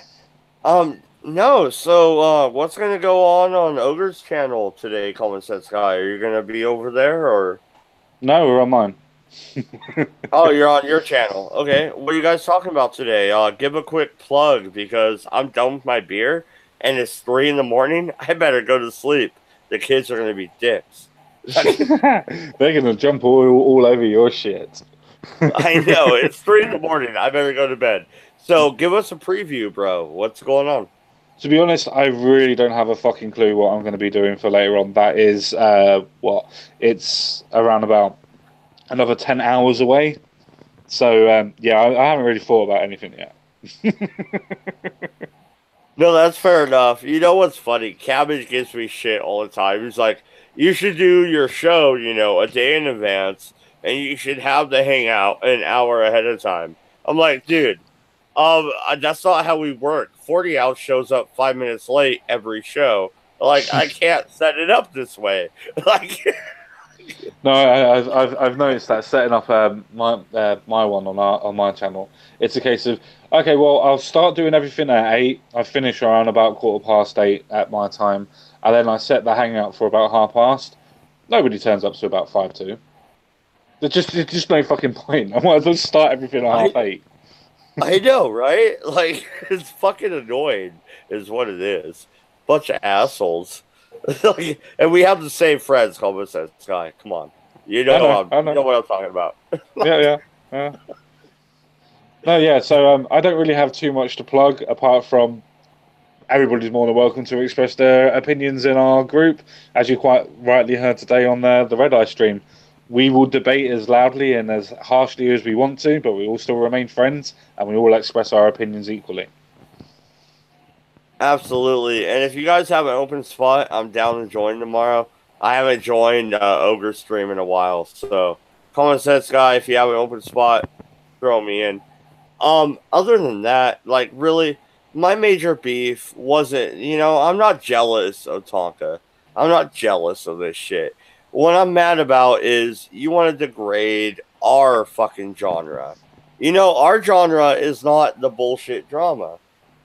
No, so what's gonna go on Ogre's channel today, Common Sense Guy? Are you gonna be over there or No, we're on mine. Oh, you're on your channel. Okay. What are you guys talking about today? Give a quick plug because I'm done with my beer and it's 3 in the morning. I better go to sleep. The kids are gonna be dicks. They're gonna jump all over your shit. I know, it's 3 in the morning. I better go to bed. So give us a preview, bro. What's going on? To be honest, I really don't have a fucking clue what I'm going to be doing for later on. That is, it's around about another 10 hours away. So, yeah, I haven't really thought about anything yet. No, that's fair enough. You know what's funny? Cabbage gives me shit all the time. He's like, you should do your show, a day in advance, and you should have the hangout an hour ahead of time. I'm like, dude, that's not how we work. 40 Out shows up 5 minutes late every show. Like, I can't set it up this way. Like, No, I've noticed that setting up my one on my channel. It's a case of okay, well, I'll start doing everything at 8. I finish around about 8:15 at my time, and then I set the hangout for about 8:30. Nobody turns up to about 5:02. There's just no fucking point. I might as well start everything at 8:30. I know, right? Like, it's fucking annoying, is what it is. Bunch of assholes. Like, and we have the same friends, Common Sense Guy. Come on. You know, I know. You know what I'm talking about. Yeah. No, yeah. So I don't really have too much to plug apart from everybody's more than welcome to express their opinions in our group, as you quite rightly heard today on the Redeye stream. We will debate as loudly and as harshly as we want to, but we all still remain friends, and we all express our opinions equally. Absolutely. And if you guys have an open spot, I'm down to join tomorrow. I haven't joined Ogre Stream in a while, so Common Sense Guy, if you have an open spot, throw me in. Other than that, like, really, my major beef wasn't, I'm not jealous of Tonka. I'm not jealous of this shit. What I'm mad about is you want to degrade our fucking genre. Our genre is not the bullshit drama.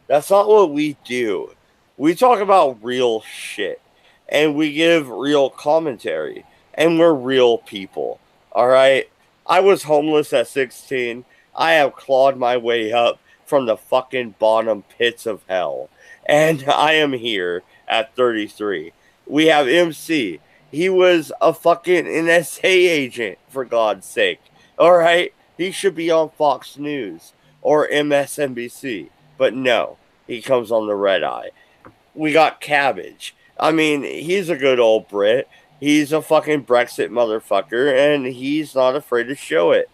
That's not what we do. We talk about real shit and we give real commentary and we're real people. All right. I was homeless at 16. I have clawed my way up from the fucking bottom pits of hell. And I am here at 33. We have MC. He was a fucking NSA agent, for God's sake. All right. He should be on Fox News or MSNBC. But no, he comes on the Redeye. We got Cabbage. I mean, he's a good old Brit. He's a fucking Brexit motherfucker, and he's not afraid to show it.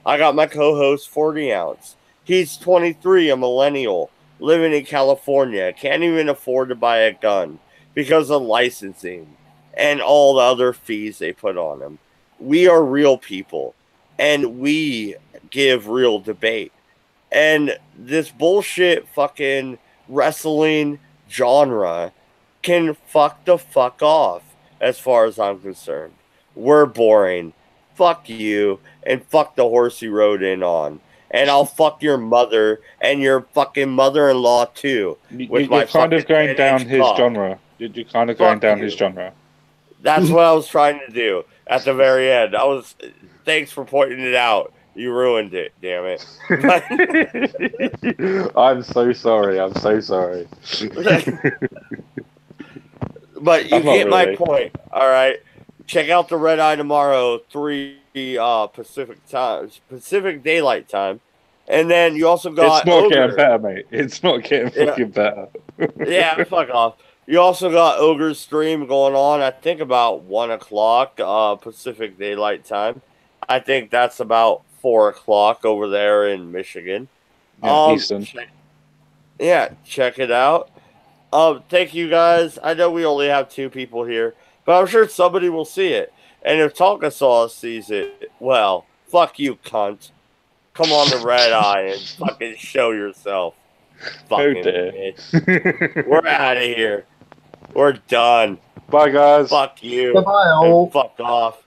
I got my co-host 40 ounce. He's 23, a millennial, living in California, can't even afford to buy a gun because of licensing and all the other fees they put on him. We are real people, and we give real debate. And this bullshit fucking wrestling genre can fuck the fuck off, as far as I'm concerned. We're boring. Fuck you, and fuck the horse you rode in on. And I'll fuck your mother and your fucking mother-in-law too with You're my kind of fucking going down 10-inch his cock. genre. You're kind of going Fuck down his you. genre. That's what I was trying to do at the very end. Thanks for pointing it out. You ruined it, damn it. I'm so sorry. I'm so sorry. But you I'm not get my really. point, all right? Check out the Redeye tomorrow, 3 Pacific Daylight Time. And then you also It's got not getting Ogre. better, mate. It's not getting Yeah. fucking better. Yeah, fuck off. You also got Ogre's stream going on, I think about 1 o'clock Pacific Daylight Time. I think that's about 4 o'clock over there in Michigan. Yeah, Eastern. Check it out. Thank you guys. I know we only have 2 people here, but I'm sure somebody will see it. And if Tonkasaw sees it, well, fuck you, cunt. Come on the Redeye and fucking show yourself. Fucking dear. bitch. We're out of here. We're done. Bye, guys. Fuck you. Goodbye, all. And fuck off.